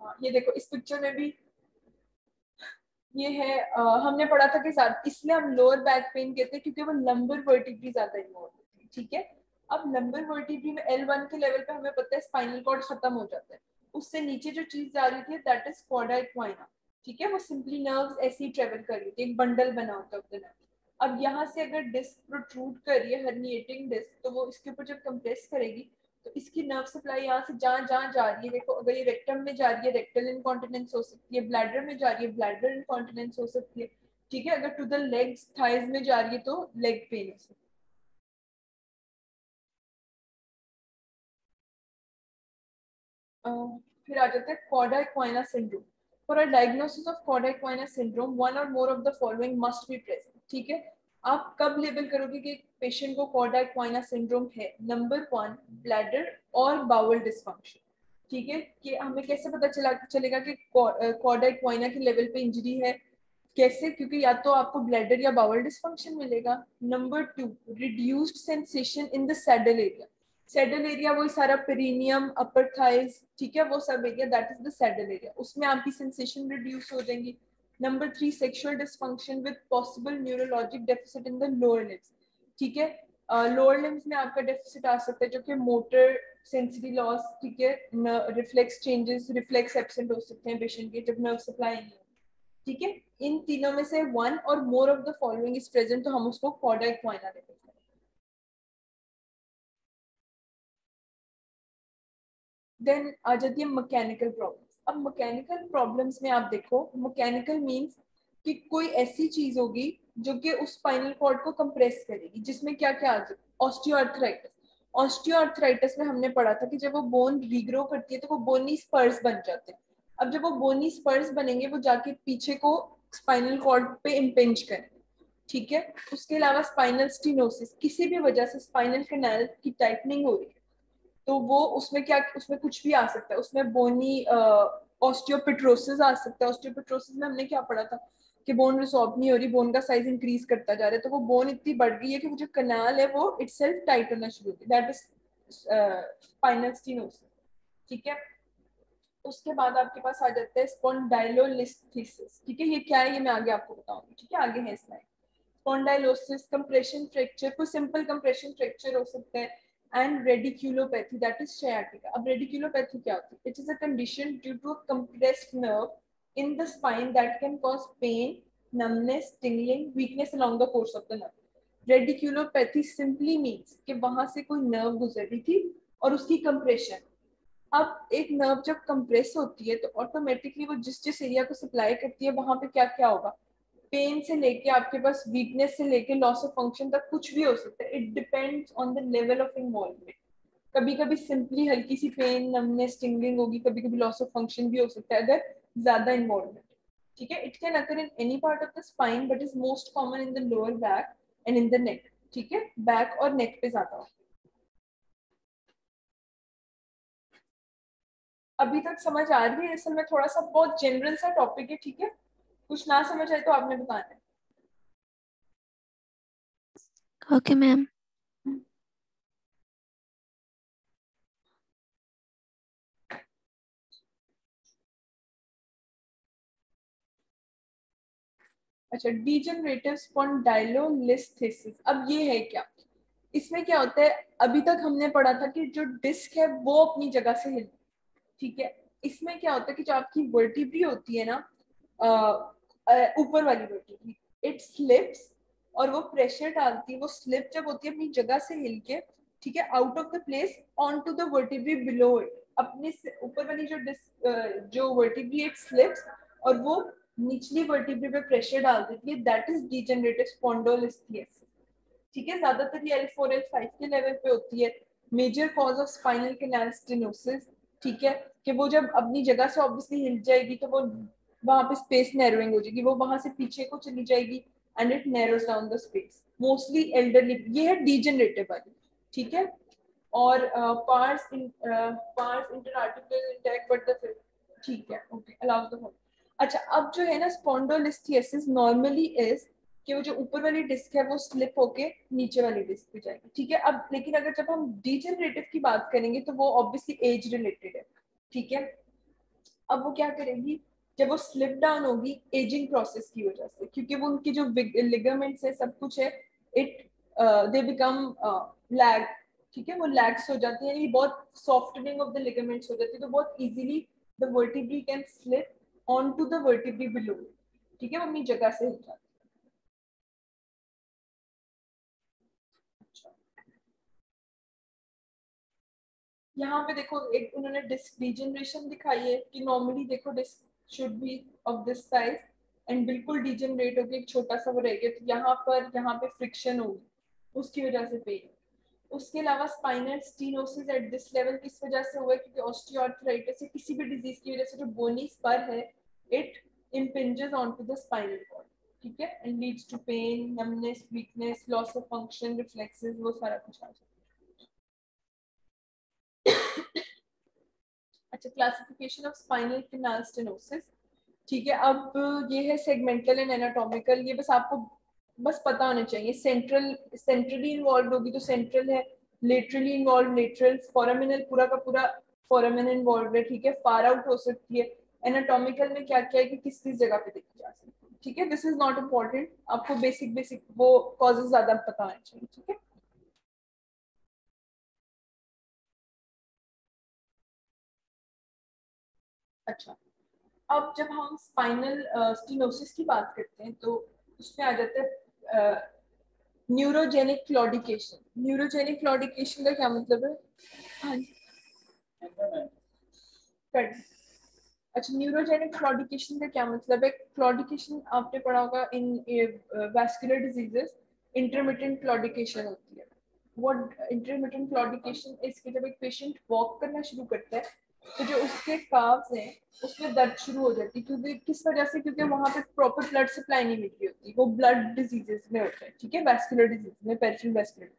हाँ ये देखो इस पिक्चर में भी ये है, हमने पढ़ा था कि इसलिए हम लोअर बैक पेन कहते हैं क्योंकि वो लंबर वर्टिब्री ज्यादा इन्वॉल्व होती है, ठीक है। अब लंबर वर्टिब्री में L1 के लेवल पे हमें पता है स्पाइनल कॉर्ड खत्म हो जाता है, उससे नीचे जो चीज जा रही थी दैट इज कॉर्डा इक्वाइना, ठीक है। वो सिंपली नर्व्स ऐसे ही ट्रेवल कर रही थी, एक बंडल बना होता है नर्व। अब यहाँ से अगर डिस्क प्रोट्रूड कर रही है हर्निएटिंग डिस्क, तो वो इसके ऊपर जब कंप्रेस करेगी तो इसकी नर्व सप्लाई यहाँ से जहाँ जहाँ जा रही है, देखो अगर ये रेक्टम में जा रही है रेक्टल इनकॉन्टिनेंस हो सकती है, ब्लैडर में जा रही है ब्लैडर इनकॉन्टिनेंस हो सकती है, ठीक है। अगर टू द लेग्स थाइज में जा रही है तो लेग पेन हो सकती है। फिर आ जाता है cauda equina syndrome. For a diagnosis of cauda equina syndrome one और more of the following must be present, ठीक है। आप कब लेबल करोगे कि पेशेंट को कॉर्डा इक्वाइना सिंड्रोम है, नंबर 1 ब्लैडर और बाउल डिसफंक्शन, ठीक है। कि हमें कैसे पता चलेगा कि कॉर्डा इक्वाइना के लेवल पे इंजरी है, कैसे, क्योंकि या तो आपको ब्लैडर या बाउल डिसफंक्शन मिलेगा। Number 2 reduced sensation in the saddle area, saddle area वही सारा पेरिनियम अपर थाइज, ठीक है, वो सब area that is the saddle area, उसमें आपकी सेंसेशन रिड्यूस हो जाएंगी। Number 3 sexual dysfunction with possible neurologic deficit in the lower limbs, ठीक है। लोअर लिम्स में आपका डेफिसिट आ सकता है जो कि मोटर सेंसरी लॉस, ठीक है, रिफ्लेक्स चेंजेस, रिफ्लेक्स एब्सेंट हो सकते हैं पेशेंट के जब नर्व सप्लाई नहीं हो, ठीक है। इन तीनों में से वन और more of the following is present, तो हम उसको कॉर्डा इक्वाइना लेते हैं। देन आ जाती है मैकेनिकल प्रॉब्लम्स। अब मैकेनिकल प्रॉब्लम्स में आप देखो, मैकेनिकल मींस कि कोई ऐसी चीज होगी जो कि उस स्पाइनल कॉर्ड को कंप्रेस करेगी, जिसमें क्या क्या आ जाए, ऑस्टियोआर्थराइटिस। ऑस्टियोआर्थराइटिस में हमने पढ़ा था कि जब वो बोन रीग्रो करती है तो वो बोनी स्पर्स बन जाते हैं। अब जब वो बोनी स्पर्स बनेंगे वो जाके पीछे को स्पाइनल कॉर्ड पे इम्पिंज करेंगे, ठीक है। उसके अलावा स्पाइनल स्टीनोसिस, किसी भी वजह से स्पाइनल कैनाल की टाइटनिंग हो रही है तो वो उसमें क्या, उसमें कुछ भी आ सकता है, उसमें बोनी ऑस्टियोपेट्रोसिस आ सकता है। ऑस्टियोपेट्रोसिस में हमने क्या पढ़ा था कि बोन रिसॉर्ब नहीं हो रही, बोन का साइज इंक्रीज करता जा रहा है, तो वो बोन इतनी बढ़ गई है कि वो जो कनाल है वो इटसेल्फ टाइट होना शुरू हो गया, दैट इज स्पाइनल स्टीनोसिस, ठीक है। उसके बाद आपके पास आ जाता है स्पॉन्डाइलोलिस्थेसिस, ठीक है। ये क्या है ये मैं आगे आपको बताऊंगी, ठीक है, आगे है स्लाइड। स्पॉन्डाइलोसिस कंप्रेशन फ्रैक्चर, कोई सिंपल कंप्रेशन फ्रैक्चर हो सकता है, and radiculopathy that is sciatica। अब रेडिकुलोपैथी क्या होती है? It is a condition due to a compressed nerve in the spine that can cause pain, numbness, tingling, weakness along the course of the nerve. Radiculopathy simply means कि वहां से कोई nerve गुजर रही थी और उसकी कंप्रेशन। अब एक नर्व जब कंप्रेस होती है तो ऑटोमेटिकली वो जिस जिस एरिया को सप्लाई करती है वहां पे क्या क्या होगा, पेन से लेके आपके पास वीकनेस से लेके लॉस ऑफ फंक्शन तक कुछ भी हो सकता है। It depends on the level of involvement. कभी कभी सिंपली हल्की सी पेन, नमनेस, टिंगलिंग होगी, कभी कभी लॉस ऑफ फंक्शन भी हो सकता है अगर ज्यादा इन्वॉल्वमेंट, ठीक है। It can occur in any part of the spine but is most common in the lower back and in the neck, ठीक है। बैक और नेक पे ज्यादा होता है। अभी तक समझ आ रही है? असल में थोड़ा सा बहुत जनरल सा टॉपिक है, ठीक है। कुछ ना समझ आए तो आपने बताना है। Okay ma'am. अच्छा, डीजनरेटिव स्पॉन्डाइलोलिस्थेसिस, अब ये है क्या? इसमें क्या होता है, अभी तक हमने पढ़ा था कि जो डिस्क है वो अपनी जगह से हिल, ठीक है। इसमें क्या होता है कि जो आपकी वर्टिब्री होती है ना, ऊपर वाली वर्टिब्री, इट स्लिप्स और वो प्रेशर डालती है, वो स्लिप जब होती है अपनी जगह से हिल के, ठीक है, out of the place on to the vertebrae below it, अपने से ऊपर वाली जो डिस्क जो वर्टिब्री इट स्लिप्स और वो निचली वर्टिब्री पे प्रेशर डाल देती है, दैट इज डीजनरेटिव स्पॉन्डिलोलिस्थेसिस, ठीक है। ज्यादातर ये L4 L5 के लेवल पे होती है। Major cause of spinal canal stenosis, ठीक है, कि वो जब अपनी जगह से ऑब्वियसली हिल जाएगी तो वो वहां पे स्पेस नैरोइंग हो जाएगी, वो वहां से पीछे को चली जाएगी and it narrows down the space, mostly elderly. ये है डीजनरेटिव वाली, ठीक है। और पार्स इंटरआर्टिकुलर इंटैक्ट बट द, ठीक है, ओके, अलाउ द होल। अच्छा, अब जो है ना स्पॉन्डिलोलिस्थेसिस नॉर्मली इज कि वो जो ऊपर वाली डिस्क है वो स्लिप होके नीचे वाली डिस्क पे जाएगी, ठीक है। अब लेकिन अगर जब हम डीजनरेटिव की बात करेंगे तो वो ऑब्वियसली एज रिलेटेड है, ठीक है। अब वो क्या करेगी, जब वो स्लिप डाउन होगी एजिंग प्रोसेस की वजह से, क्योंकि वो उनकी जो लिगामेंट्स है सब कुछ है, इट दे बिकम लैग, ठीक है, वो लैग्स हो जाती है, ये बहुत सॉफ्टनिंग ऑफ द लिगामेंट्स हो जाती है, तो बहुत easily the vertebrae can slip on to the vertebrae below, ठीक है, वो अपनी जगह से हो जाती है। यहाँ पे देखो एक उन्होंने डिस्क डीजनरेशन दिखाई है कि नॉर्मली देखो disc should be of this size and बिल्कुल डीजनरेट होकर एक छोटा सा वो रहेगा, तो यहाँ पे फ्रिक्शन होगी उसकी वजह से पेन। उसके अलावा spinal stenosis at this level किस वजह से हुआ है, क्योंकि ऑस्टियोआर्थराइटिस या किसी भी डिजीज की वजह से जो बोनी स्पर है it impinges onto the spinal cord, ठीक है, and leads to pain, numbness, weakness, loss of function, reflexes, वो सारा कुछ आ जाता है। अच्छा, classification of spinal canal stenosis, ठीक है। अब ये है सेगमेंटल एंड एनाटॉमिकल, ये बस आपको बस पता होना चाहिए। सेंट्रली इन्वॉल्व होगी तो सेंट्रल है, लेटरली इन्वॉल्व लेटरल, फोरामिनल पूरा का पूरा फोरामिनल इन्वॉल्व है, ठीक है, फार आउट हो सकती है। एनाटॉमिकल में क्या क्या है कि किस किस जगह पे देखी जा सकती है, ठीक है। दिस इज नॉट इम्पोर्टेंट, आपको बेसिक वो कॉजेज ज्यादा पता होना चाहिए, ठीक है। अच्छा, अब जब हम स्पाइनल स्टीनोसिस की बात करते हैं तो उसमें आ जाता है न्यूरोजेनिक क्लॉडिकेशन। न्यूरोजेनिक क्लॉडिकेशन का क्या मतलब है? हाँ जी, कर। अच्छा, न्यूरोजेनिक क्लॉडिकेशन का क्या मतलब है? क्लॉडिकेशन आपने पढ़ा होगा इन वैस्कुलर डिजीजेस, इंटरमिटेंट क्लॉडिकेशन होती है। व्हाट इंटरमिटेंट क्लॉडिकेशन इज कि जब एक पेशेंट वॉक करना शुरू करता है तो जो उसके काव्स हैं उसमें दर्द शुरू हो जाती है। क्योंकि किस वजह से? क्योंकि वहां पे प्रॉपर ब्लड सप्लाई नहीं मिल रही होती। वो ब्लड डिजीजेस में होता है, ठीक है, वैस्कुलर डिजीज में, पेरिफेरल वैस्कुलर।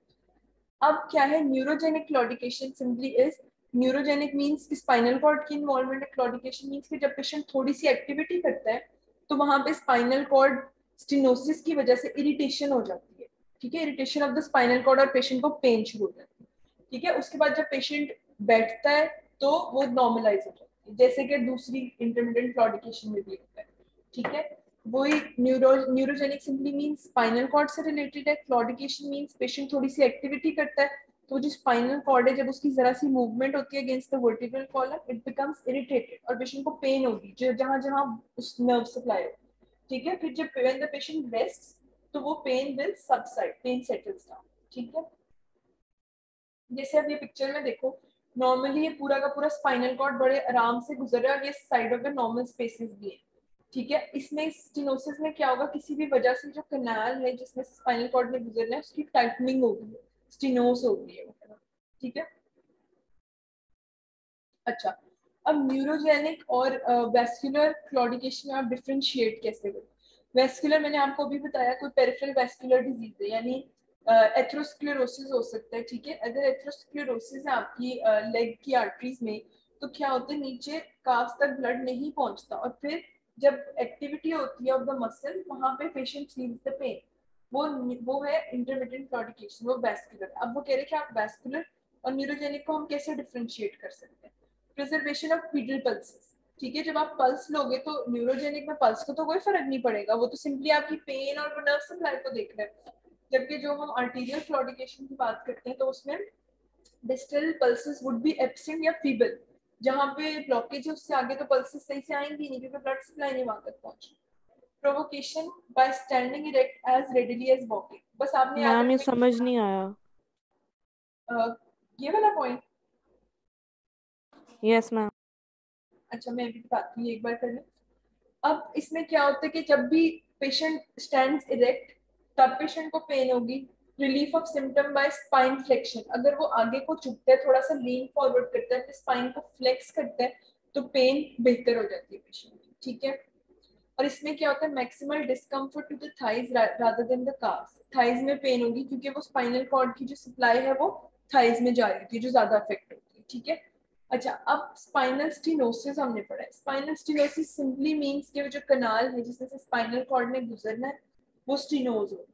अब क्या है neurogenic claudication? Simply is, neurogenic means कि स्पाइनल कॉर्ड की इन्वॉल्वमेंट है। क्लॉडिकेशन मींस कि जब पेशेंट थोड़ी सी एक्टिविटी करता है तो वहां पे स्पाइनल कॉर्ड स्टिनोसिस की वजह से इरिटेशन हो जाती है, ठीक है, irritation of the spinal cord, और पेशेंट को पेन शुरू हो जाती है, ठीक है। उसके बाद जब पेशेंट बैठता है तो वो नॉर्मलाइज हो जाती है, जैसे कि दूसरी इंटरमिटेंट क्लॉडिकेशन में भी होता है, ठीक है। वही neurogenic simply means spinal cord से रिलेटेड है। क्लॉडिकेशन मींस पेशेंट थोड़ी सी एक्टिविटी करता है तो जो स्पाइनल कॉर्ड है जब उसकी जरा सी मूवमेंट होती है against the vertebral column, it becomes irritated और पेशेंट को पेन होगी जहां जहां उस नर्व सप्लाई हो, ठीक है। फिर जब व्हेन द पेशेंट रेस्ट तो वो pain will subside, pain settles down, ठीक है। जैसे अब ये पिक्चर में देखो, नॉर्मली ये पूरा का पूरा स्पाइनल कॉर्ड बड़े आराम से गुजर रहा है और ये side of the normal spaces भी है, ठीक है। इसमें स्टेनोसिस में क्या होगा? किसी भी वजह से जो कैनाल है जिसमें स्पाइनल कॉर्ड में गुजरना है उसकी टाइटनिंग होगी, स्टेनोस हो गई है, ठीक है। अच्छा, अब न्यूरोजेनिक और वेस्कुलर क्लॉडिकेशन में आप डिफरेंशिएट कैसे करें? वेस्कुलर मैंने आपको अभी बताया, कोई पेरिफेरल वेस्कुलर डिजीज है, यानी एथेरोस्क्लेरोसिस हो सकता है, ठीक है। अगर एथेरोस्क्लेरोसिस है आपकी लेग की आर्टरीज में तो क्या होता है, नीचे काफ तक ब्लड नहीं पहुंचता और फिर जब एक्टिविटी होती है ऑफ द मसल वहां पे पेशेंट फील्स द पेन। वो है इंटरमिटेंट क्लॉडिकेशन, वो वेस्कुलर। अब वो कह रहे हैं कि आप वेस्कुलर और न्यूरोजेनिक को हम कैसे डिफरेंशिएट कर सकते हैं? प्रिजर्वेशन ऑफ पीडल पल्सेस, ठीक है। जब आप पल्स लोगे तो न्यूरोजेनिक में पल्स को तो कोई फर्क नहीं पड़ेगा, वो तो सिंपली आपकी पेन और नर्व सप्लाई को देख रहे हैं। जबकि जो हम आर्टीरियल क्लॉडिकेशन की बात करते हैं तो उसमें distal pulses would be absent या फीबल, जहां पे ब्लॉकेज है उससे आगे तो पल्सेस सही से आएंगी नहीं क्योंकि ब्लड सप्लाई नहीं वहां तक पहुंची। Provocation by standing erect as readily as walking, बस आपने याद मैम ये रखना समझ नहीं आया। ये वाला पॉइंट। Yes ma'am. अच्छा, मैं भी बताती हूँ, एक बार कर लें। अब इसमें क्या होता है कि जब भी पेशेंट स्टैंड्स इरेक्ट तब पेशेंट को पेन होगी। Relief of symptom by spine flexion, अगर वो आगे को झुकता है, थोड़ा सा लीन फॉरवर्ड करता है, स्पाइन को फ्लेक्स करता है तो पेन बेहतर हो जाती है पेशेंट की, ठीक है। और इसमें क्या होता है, maximal discomfort to the thighs rather than the calf. Thighs में पेन होगी क्योंकि वो स्पाइनल कॉर्ड की जो सप्लाई है वो थाइज में जा रही थी जो ज्यादा अफेक्ट होती है, ठीक है। अच्छा, अब स्पाइनल स्टीनोसिस हमने पढ़ा है। स्पाइनल स्टीनोसिस सिंपली मींस कि जो कनाल है जिसमें से स्पाइनल कॉर्ड में गुजरना है वो स्टीनोज हो।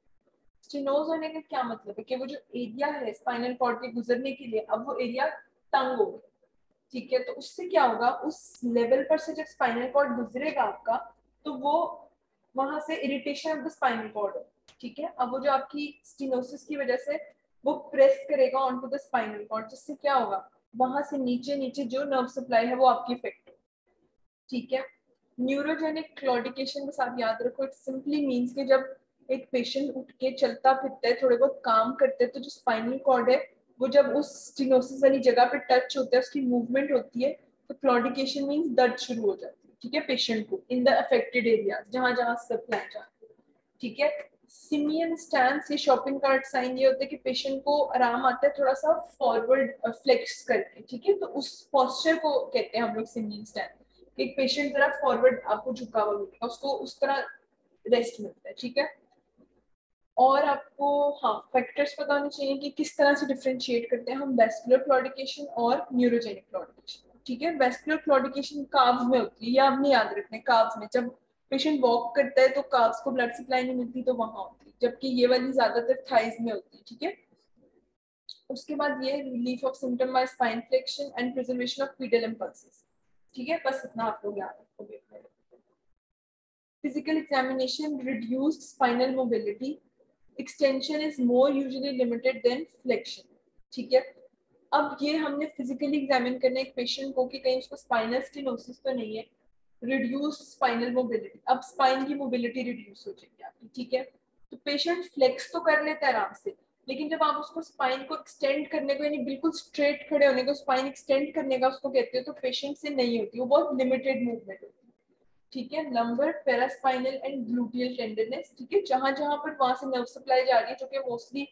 स्टीनोज होने का क्या मतलब है कि वो जो एरिया है स्पाइनल कॉर्ड के गुजरने के लिए अब वो एरिया तंग हो गया, ठीक है। तो उससे क्या होगा, उस लेवल पर से जब स्पाइनल कॉर्ड गुजरेगा आपका तो वो वहां से irritation of the spinal cord हो, ठीक है। अब वो जो आपकी स्टीनोसिस की वजह से वो प्रेस करेगा on to the spinal cord, जिससे क्या होगा, वहां से नीचे नीचे जो नर्व सप्लाई है वो आपकी इफेक्ट हो, ठीक है। न्यूरोजेनिक क्लॉडिकेशन बस आप याद रखो, इट सिंपली मींस कि जब एक पेशेंट उठ के चलता फिरता है, थोड़े बहुत काम करते हैं तो जो स्पाइनल कॉर्ड है वो जब उस स्टीनोसिस वाली जगह पे टच होता है, उसकी मूवमेंट होती है तो क्लॉडिकेशन मींस दर्द शुरू हो जाती है, ठीक है, पेशेंट को इन द अफेक्टेड एरियाज जहां जहां सप्लाई जाती है, ठीक है। सिमियन स्टैंस ये शॉपिंग कार्ट साइन ये होता है कि पेशेंट को आराम आता है थोड़ा सा फॉरवर्ड फ्लेक्स करके, ठीक है। तो उस पोस्चर को कहते हैं हम लोग सिमियन स्टैंस। एक पेशेंट जरा फॉरवर्ड आपको झुका हुआ मिलेगा, उसको उस तरह रेस्ट मिलता है, ठीक है। और आपको हाँ फैक्टर्स पता होने चाहिए कि किस तरह से डिफरेंशिएट करते हैं हम वेस्कुलर क्लॉडिकेशन और न्यूरोजेनिक क्लॉडिकेशन, ठीक है। वेस्कुलर क्लॉडिकेशन काव्स में होती है, ये आपने याद रखना है। काव्स में जब पेशेंट वॉक करता है तो काव्स को ब्लड सप्लाई नहीं मिलती तो वहां होती है, जबकि ये वाली ज्यादातर थाइज में होती है, ठीक है। उसके बाद ये relief of symptom by spine flexion and preservation of pedal impulses, ठीक है। बस इतना आप लोग याद रखोगे। Physical examination, reduced spinal mobility, extension is more usually limited than flexion, ठीक है। अब ये हमने फिजिकली एग्जामिन करना है एक पेशेंट को कि कहीं उसको स्पाइनल स्टेनोसिस तो नहीं है, रिड्यूस स्पाइनल मोबिलिटी, अब स्पाइन की मोबिलिटी रिड्यूस हो जाएगी आपकी, ठीक है। तो पेशेंट फ्लेक्स तो कर लेता है आराम से, लेकिन जब आप उसको स्पाइन को एक्सटेंड करने को, यानी बिल्कुल स्ट्रेट खड़े होने को, स्पाइन एक्सटेंड करने का उसको कहते हो, तो पेशेंट से नहीं होती, वो बहुत लिमिटेड मूवमेंट होती है, ठीक है। Lumbar, paraspinal and gluteal tenderness, ठीक है, जहां जहां पर वहां से नर्व सप्लाई जा रही है, जो कि मोस्टली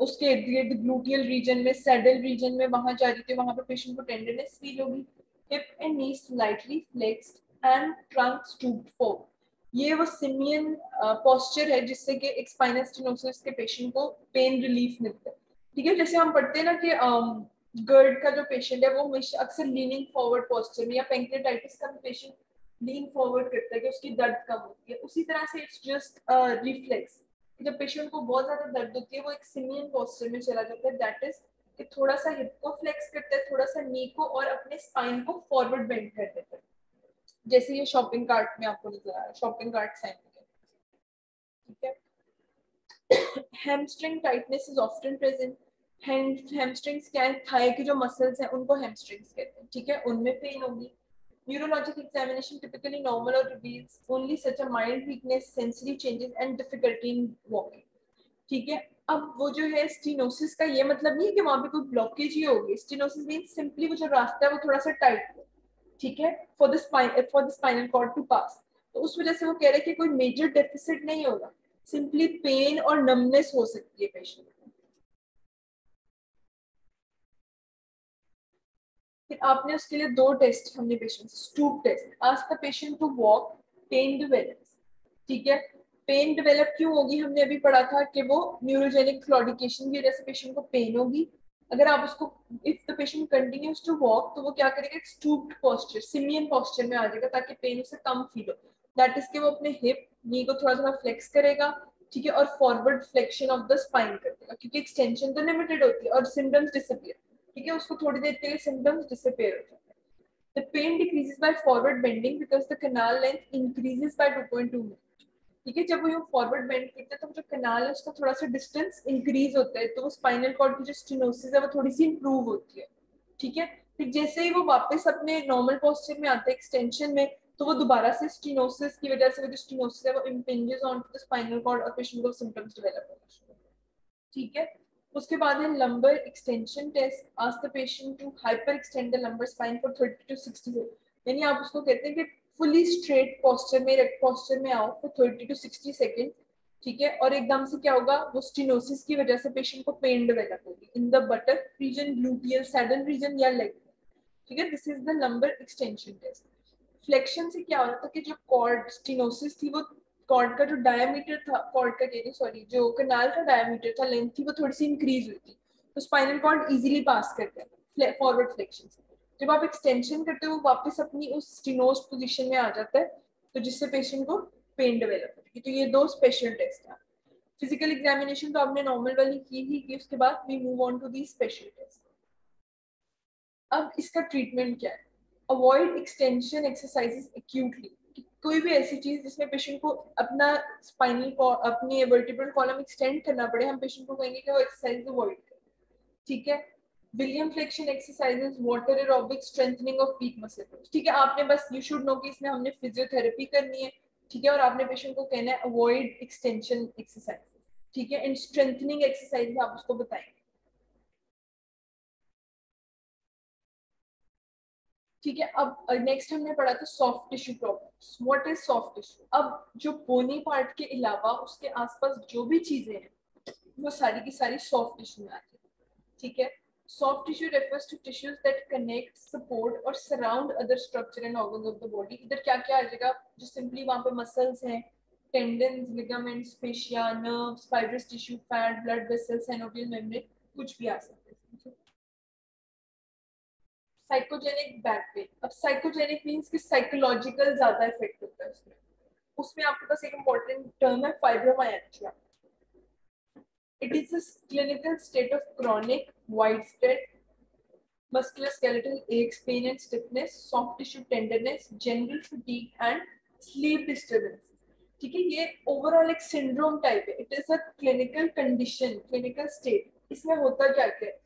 उसके इर्द गिर्द ग्लूटियल रीजन में, सैडल रीजन में वहां जा रही थी, वहां पर पेशेंट को टेंडरनेस फील होगी। Hip and knee slightly flexed and trunk stooped forward, ये वो सिमियन पोस्चर है जिससे कि एक स्पाइनल स्टेनोसिस के पेशेंट को पेन रिलीफ मिलता है, ठीक है। जैसे हम पढ़ते हैं ना कि गर्ड का जो पेशेंट है वो अक्सर लीनिंग फॉरवर्ड पोस्चर में, या पेंक्रेटाइटिस का पेशेंट लीन फॉरवर्ड करता है कि उसकी दर्द कम होती है, उसी तरह से इट्स जस्ट रिफ्लेक्स, जब पेशेंट को बहुत ज्यादा दर्द होती है वो एक सिमियन पोस्चर में चला जाता है, दैट इज कि थोड़ा सा हिप को फ्लेक्स करता है, थोड़ा सा नी को, और अपने स्पाइन को फॉरवर्ड बेंड कर देता है, जैसे ये शॉपिंग कार्ट में आपको नजर आ रहा है, शॉपिंग कार्ट साइन, ठीक है। Hamstring tightness is often present, hamstrings क्या है, थाई की जो मसल्स हैं उनको हैमस्ट्रिंग्स कहते हैं, ठीक है, उनमें पेन होगी। Neurologic examination typically normal or reveals only such a mild weakness, sensory changes and difficulty in walking, ठीक है। अब वो जो है स्टेनोसिस का ये मतलब नहीं है कि वहां पे कोई ब्लॉकेज ही होगी, स्टेनोसिस मींस सिंपली वो जो रास्ता है वो थोड़ा सा टाइट है, ठीक है, for the spinal cord to pass, तो उस वजह से वो कह रहे हैं कि कोई मेजर डेफिसिट नहीं होगा, सिंपली पेन और नमनेस हो सकती है पेशेंट को। फिर आपने उसके लिए दो टेस्ट हमने patient, stoop test, ask the patient to walk, pain develops, ठीक है। पेन डेवलप क्यों होगी, हमने अभी पढ़ा था कि वो न्यूरोजेनिक क्लॉडिकेशन की वजह से पेशेंट को पेन होगी। अगर आप उसको, if the patient continues to walk, तो वो क्या करेगा, स्टूप्ड पोस्चर, सिमियन पोस्चर में आ जाएगा, ताकि पेन उसे कम फील हो, दैट इज के वो अपने हिप नी को थोड़ा थोड़ा फ्लेक्स करेगा, ठीक है, और forward flexion of the spine कर देगा, क्योंकि एक्सटेंशन तो लिमिटेड होती है और सिम्टम्स डिसअपीयर, ठीक है, उसको थोड़ी देर के लिए सिम्टम्स डिसअपीयर हो जाते हैं। The pain decreases by forward bending because the canal length increases by 2.2 mm, ठीक है। जब वो फॉरवर्ड बेंड करते हैं तो जो कनाल है उसका थोड़ा सा डिस्टेंस इंक्रीज होता है, तो वो स्पाइनल कॉर्ड की जो स्टेनोसिस है वो थोड़ी सी इंप्रूव होती है, ठीक है। फिर जैसे ही वो वापस अपने नॉर्मल पोस्चर में आता है एक्सटेंशन में, तो वो दोबारा से स्टेनोसिस की वजह से वो जो स्टेनोसिस है वो impinges on to the spinal cord और पेशेंट को सिम्टम्स डेवलप होना, ठीक है। उसके बाद है lumbar extension test, ask the patient to hyper extend the lumbar spine for 30 to 60 second, यानी आप उसको कहते हैं कि फुली स्ट्रेट पोस्चर में आओ फॉर 30 to 60 सेकंड, ठीक है। और एकदम से क्या होगा, वो स्टेनोसिस की वजह से पेशेंट को पेन डेवलप होगी in the buttock region, gluteal saddle region या लेग, ठीक है। This is the lumbar extension test. Flexion से क्या हो रहा था कि जो कॉर्ड स्टेनोसिस थी, वो कॉर्ड का जो डायमीटर था, कॉर्ड का कह सॉरी, जो कनाल का डायमीटर था, लेंथ थी, वो थोड़ी सी इंक्रीज हुई थी, तो स्पाइनल कॉर्ड इजीली पास करता है फॉरवर्ड फ्लेक्शन से। जब आप एक्सटेंशन करते हो वो वापस अपनी उस स्टेनोज पोजीशन में आ जाता है, तो जिससे पेशेंट को पेन डेवलप होती है। तो ये दो स्पेशल टेस्ट हैं। फिजिकल एग्जामिनेशन तो आपने नॉर्मल वाली की ही की, उसके बाद we move on to the special test. अब इसका ट्रीटमेंट क्या है, अवॉइड एक्सटेंशन एक्सरसाइजेस एक्यूटली, कोई भी ऐसी चीज जिसमें पेशेंट को अपना स्पाइनल अपनी वर्टिब्रल कॉलम एक्सटेंड करना पड़े, हम पेशेंट को कहेंगे कि वो एक्सरसाइज अवॉइड करें, ठीक है। William flexion exercises, water aerobic, strengthening of weak muscle, ठीक है। आपने बस यू शुड नो कि इसमें हमने फिजियोथेरेपी करनी है, ठीक है, और आपने पेशेंट को कहना है अवॉइड एक्सटेंशन एक्सरसाइज, ठीक है, एंड स्ट्रेंथनिंग एक्सरसाइज आप उसको बताएंगे, ठीक है। अब नेक्स्ट हमने पढ़ा था soft tissue problems, what is soft tissue. अब जो बोनी पार्ट के अलावा उसके आसपास जो भी चीजें हैं वो सारी की सारी सॉफ्ट टिश्यू में आती है, ठीक है। Soft tissue refers to tissues that connect, support और surround other structure and organs of the body. इधर क्या क्या आ जाएगा, जो सिंपली वहां पे मसल्स हैं, tendons, ligaments, fascia, nerves, fibrous tissue, fat, blood vessels, synovial membrane, कुछ भी आ सकते हैं। साइकोजेनिक बैक पेन, अब साइकोजेनिक मींस कि साइकोलॉजिकल ज्यादा इफेक्ट होता है उसमें। उसमें आपके पास एक इंपॉर्टेंट टर्म है fibromyalgia. It is a clinical state of chronic widespread musculoskeletal aches, pain and stiffness, soft tissue tenderness, general fatigue and sleep disturbance, ठीक है। ये ओवरऑल एक सिंड्रोम टाइप है, it is a clinical condition, clinical state. इसमें होता क्या क्या है,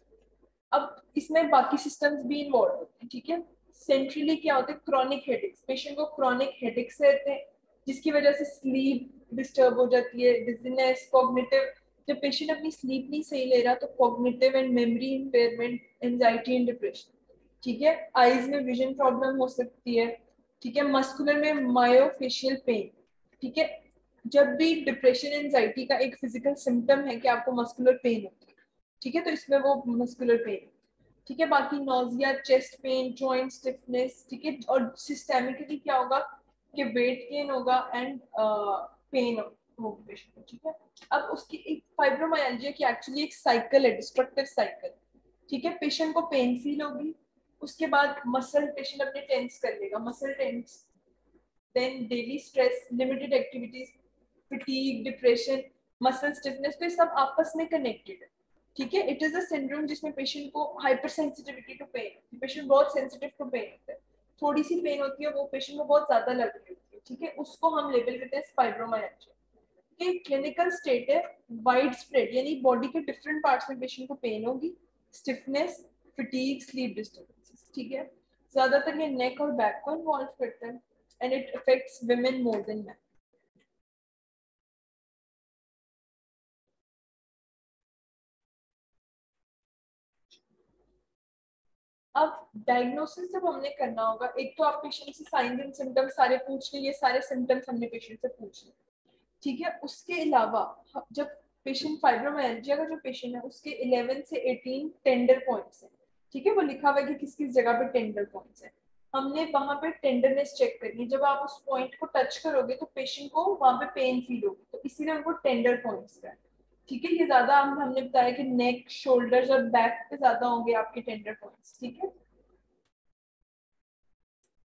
अब इसमें बाकी सिस्टम्स भी इन्वॉल्व होते हैं, ठीक है। सेंट्रली क्या होता है, क्रॉनिक हेडेक्स, पेशेंट को क्रॉनिक हेडेक्स रहते हैं जिसकी वजह से स्लीप डिस्टर्ब हो जाती है, डिजीनेस, कॉग्निटिव, जब पेशेंट अपनी स्लीप नहीं सही ले रहा तो cognitive and memory impairment, anxiety and depression, ठीक है। आईज में विजन प्रॉब्लम हो सकती है, ठीक है। मस्कुलर में मायोफेशियल पेन, ठीक है। जब भी डिप्रेशन एंजाइटी का एक फिजिकल सिम्टम है कि आपको मस्कुलर पेन होती है, ठीक है, तो इसमें वो मस्कुलर पेन, ठीक है। बाकी nausea, chest pain, joint stiffness, ठीक है। और सिस्टेमिकली क्या होगा कि वेट गेन होगा एंड पेन होगा पेशेंट को, ठीक है। अब उसकी एक फाइब्रोमाइल्जिया की एक्चुअली एक साइकिल है, डिस्ट्रक्टिव साइकिल, ठीक है। पेशेंट को पेन फील होगी, उसके बाद मसल पेशेंट अपने टेंस कर लेगा, muscle tense, then daily stress, limited activities, fatigue, depression, muscle stiffness, तो ये सब आपस में कनेक्टेड है, ठीक है। इट इज अ सिंड्रोम जिसमें पेशेंट को hypersensitivity to pain, patient बहुत सेंसिटिव टू पेन होता है, थोड़ी सी पेन होती है वो पेशेंट को बहुत ज्यादा लग रही होती है, ठीक है, उसको हम लेबल करते हैं फाइब्रोमाइल्जिया। ये क्लिनिकल स्टेट है, वाइड स्प्रेड, यानी बॉडी के डिफरेंट पार्ट्स में पेशेंट को पेन होगी, स्टिफनेस, फटीग, स्लीप डिस्टर्बेंसेस, ठीक है। ज्यादातर ये नेक और बैक को इन्वॉल्व करता है and it affects women more than men. अब डायग्नोसिस जब हमने करना होगा, एक तो आप पेशेंट से साइंस एंड सिम्टम्स सारे पूछ लिए, ये सारे सिम्टम्स हमने पेशेंट से पूछ लिए, ठीक है। उसके अलावा जब पेशेंट फाइब्रोमाइल्जिया का जो पेशेंट है उसके 11 से 18 टेंडर पॉइंट्स हैं, ठीक है, वो लिखा हुआ है कि किस किस जगह पे टेंडर पॉइंट्स हैं, हमने वहां पे टेंडरनेस चेक करनी है। जब आप उस पॉइंट को टच करोगे तो पेशेंट को वहां पे पेन फील होगी, तो इसीलिए उनको टेंडर पॉइंट्स का, ठीक है। ये ज्यादा हमने बताया कि नेक, शोल्डर्स और बैक पे ज्यादा होंगे आपके टेंडर पॉइंट्स, ठीक है।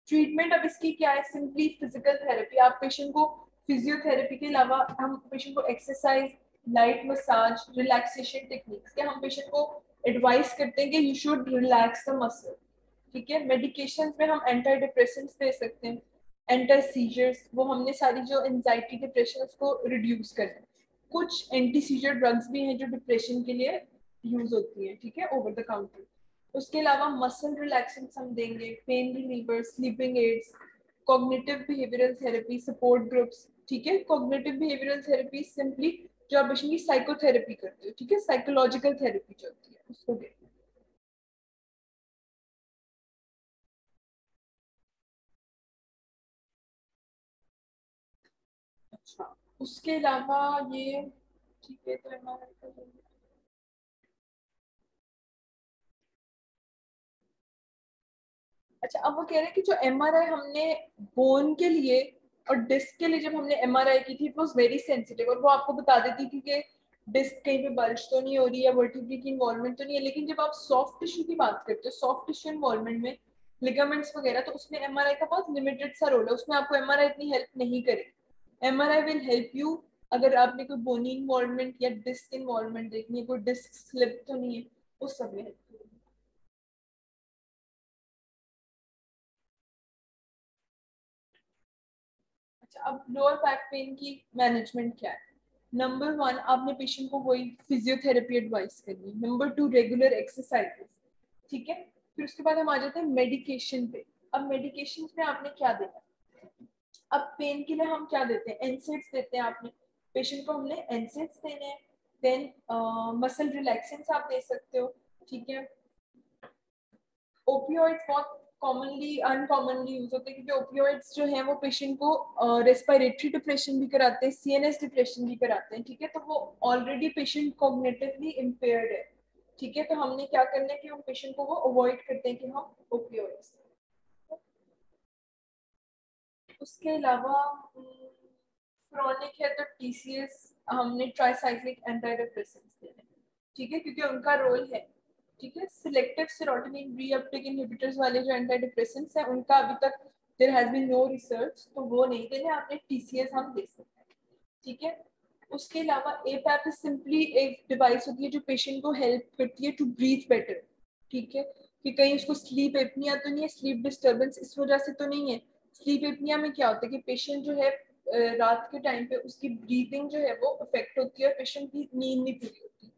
ट्रीटमेंट अब इसकी क्या है, सिंपली फिजिकल थेरेपी। आप पेशेंट को फिजियोथेरेपी के अलावा हम पेशेंट को exercise, light massage, relaxation techniques के हम पेशेंट को एडवाइस करते हैं कि you should relax the muscle, ठीक है। मेडिकेशन में हम एंटी डिप्रेसेंट्स दे सकते हैं, एंटी सीजर्स, वो हमने सारी जो एंजाइटी डिप्रेशन उसको रिड्यूस करना है। कुछ एंटी सीजर ड्रग्स भी हैं जो डिप्रेशन के लिए यूज होती है, ठीक है, ओवर द काउंटर। उसके अलावा मसल रिलैक्सेंट्स हम देंगे, pain reliever, sleeping aids, cognitive behavioural therapy, support groups, ठीक है। कॉग्निटिव बिहेवियरल थेरेपी सिंपली जो आप पेशेंट की साइकोथेरेपी करते हो, ठीक है, साइकोलॉजिकल थेरेपी जो होती है उसको देते हैं। अच्छा, उसके अलावा ये, ठीक है, तो MRI अच्छा, अब वो कह रहे हैं कि जो MRI हमने बोन के लिए और डिस्क के लिए जब हमने MRI की थी, इट वाज वेरी सेंसिटिव, और वो आपको बता देती थी कि डिस्क कहीं पे बल्ज तो नहीं हो रही है, वर्टिब्रे की इन्वॉल्वमेंट तो नहीं है। लेकिन जब आप सॉफ्ट टिश्यू की बात करते हो, सॉफ्ट टिश्यू इन्वॉल्वमेंट में लिगामेंट्स वगैरह, तो उसमें MRI का बहुत लिमिटेड सा रोल है, उसमें आपको MRI इतनी हेल्प नहीं करेगी। MRI विल हेल्प यू अगर आपने कोई बोनी इन्वॉल्वमेंट या डिस्क इन्वॉल्वमेंट देखनी है, कोई डिस्क स्लिप तो नहीं है, उस सब में हेल्प करेगी। अच्छा, अब लोअर बैक पेन की मैनेजमेंट क्या है। नंबर 1, आपने पेशेंट को वही फिजियोथेरेपी एडवाइस करनी है। नंबर 2, रेगुलर एक्सरसाइजेस, ठीक है। फिर उसके बाद हम आ जाते हैं मेडिकेशन पे। अब मेडिकेशन में आपने क्या देना है, अब पेन के लिए हम क्या देते हैं, एनसेड्स देते हैं। आपने पेशेंट को हमने एनसेड्स देने हैं, देन मसल रिलैक्सेंट्स आप दे सकते हो, ठीक है। ओपियोइड्स बहुत कॉमनली अनकॉमनली यूज होते हैं, क्योंकि ओपियोइड्स जो हैं वो पेशेंट को रेस्पिरेटरी डिप्रेशन भी कराते हैं, CNS डिप्रेशन भी कराते हैं, ठीक है। तो वो ऑलरेडी पेशेंट कॉग्निटिवली इम्पेयर्ड है, ठीक है। तो हमने क्या करना है कि हम पेशेंट को वो अवॉइड करते हैं कि हम ओपियोइड्स। उसके अलावा क्रॉनिक है तो TCS हमने ट्राइसाइक्लिक एंटी डिप्रेसेंट्स देने, ठीक है, क्योंकि उनका रोल है, ठीक है। सिलेक्टिव सेरोटोनिन रीअपटेक इनहिबिटर्स वाले जो एंटी डिप्रेसेंट्स हैं उनका अभी तक there has been no research, तो वो नहीं देने, आपने TCS हम दे सकते हैं, ठीक है। उसके अलावा APAP सिंपली एक डिवाइस होती है जो पेशेंट को हेल्प करती है टू ब्रीथ बेटर, ठीक है, कि कहीं उसको स्लीप एपनिया तो नहीं है, स्लीप डिस्टर्बेंस इस वजह से तो नहीं है। स्लीप एपनिया में क्या होता है कि पेशेंट जो है रात के टाइम पे उसकी ब्रीथिंग जो है वो अफेक्ट होती है और पेशेंट की नींद नहीं पूरी होती।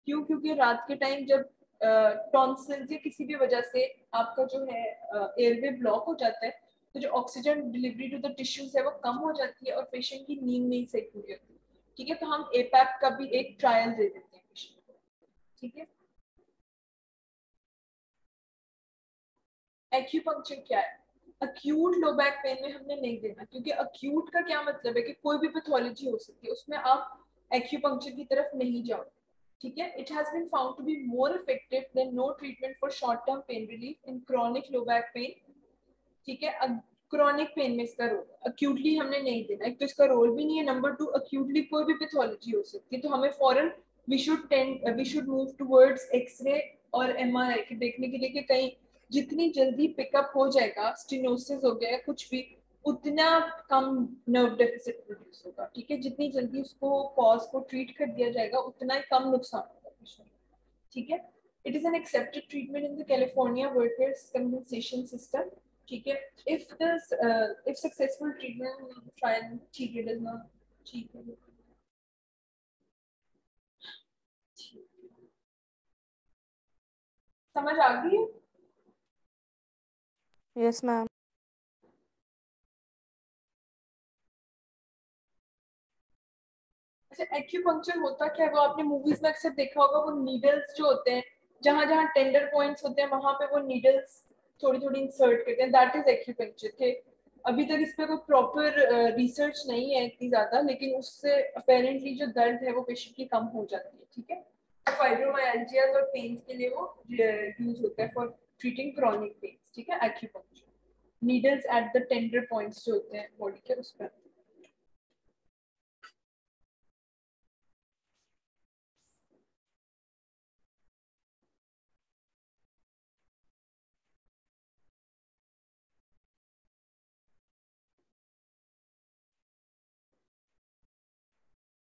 क्यों? क्योंकि रात के टाइम जब टॉन्सिल्स या किसी भी वजह से आपका जो है एयरवे ब्लॉक हो जाता है, तो जो oxygen delivery to the tissues है वो कम हो जाती है और पेशेंट की नींद नहीं सही पूरी होती। ठीक है, तो हम एपैप का भी एक ट्रायल दे देते हैं पेशेंट को। ठीक है, एक्यूपंक्चर क्या है? अक्यूट लो बैक पेन में हमने नहीं देना, क्योंकि अक्यूट का क्या मतलब है कि कोई भी पैथोलॉजी हो सकती है, उसमें आप एक्यूपंक्चर की तरफ नहीं जाओ। ठीक है, it has been found to be more effective than no treatment for short term pain relief in chronic low back pain. ठीक है, क्रॉनिक पेन में इसका रोल, अक्यूटली हमने नहीं देना, एक तो इसका रोल भी नहीं है, नंबर 2 अक्यूटली कोई भी पैथोलॉजी हो सकती है, तो हमें फॉरन we should move towards x-ray और एमआरआई के देखने के लिए कि कहीं जितनी जल्दी पिकअप हो जाएगा, स्टेनोसिस हो गया कुछ भी, उतना कम नर्व डेफिसिट प्रोड्यूस होगा। ठीक है, जितनी जल्दी उसको कॉज को ट्रीट कर दिया जाएगा उतना ही कम नुकसान होगा। ठीक है, it is an accepted treatment in the California workers compensation system. ठीक है, if successful treatment trial treated is not ठीक है। समझ आ गई है? Yes ma'am. अच्छा, एक्यूपंक्चर होता क्या है? वो आपने मूवीज में अक्सर देखा होगा, वो नीडल्स जो होते हैं, जहां जहां टेंडर पॉइंट्स होते हैं वहां पे वो नीडल्स थोड़ी थोड़ी इंसर्ट करते हैं, दैट इज एक्यूपंक्चर। के अभी तक इस पे कोई प्रॉपर रिसर्च नहीं है इतनी ज्यादा, लेकिन उससे अपेरेंटली जो दर्द है वो पेशेंट की कम हो जाती है। ठीक है, फाइब्रोमाइल्जिया और पेन के लिए वो यूज होता है फॉर ट्रीटिंग क्रॉनिक पेन। ठीक है, acupuncture needles at the tender points जो होते हैं बॉडी के, उस पर।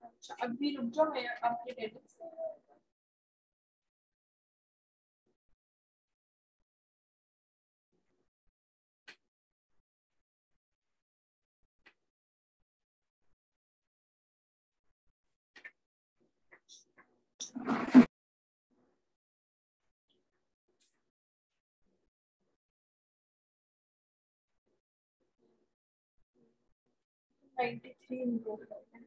अच्छा, अभी रुक जाओ, मैं आपके अटेंडेंस में 93 इनरोल करते हैं।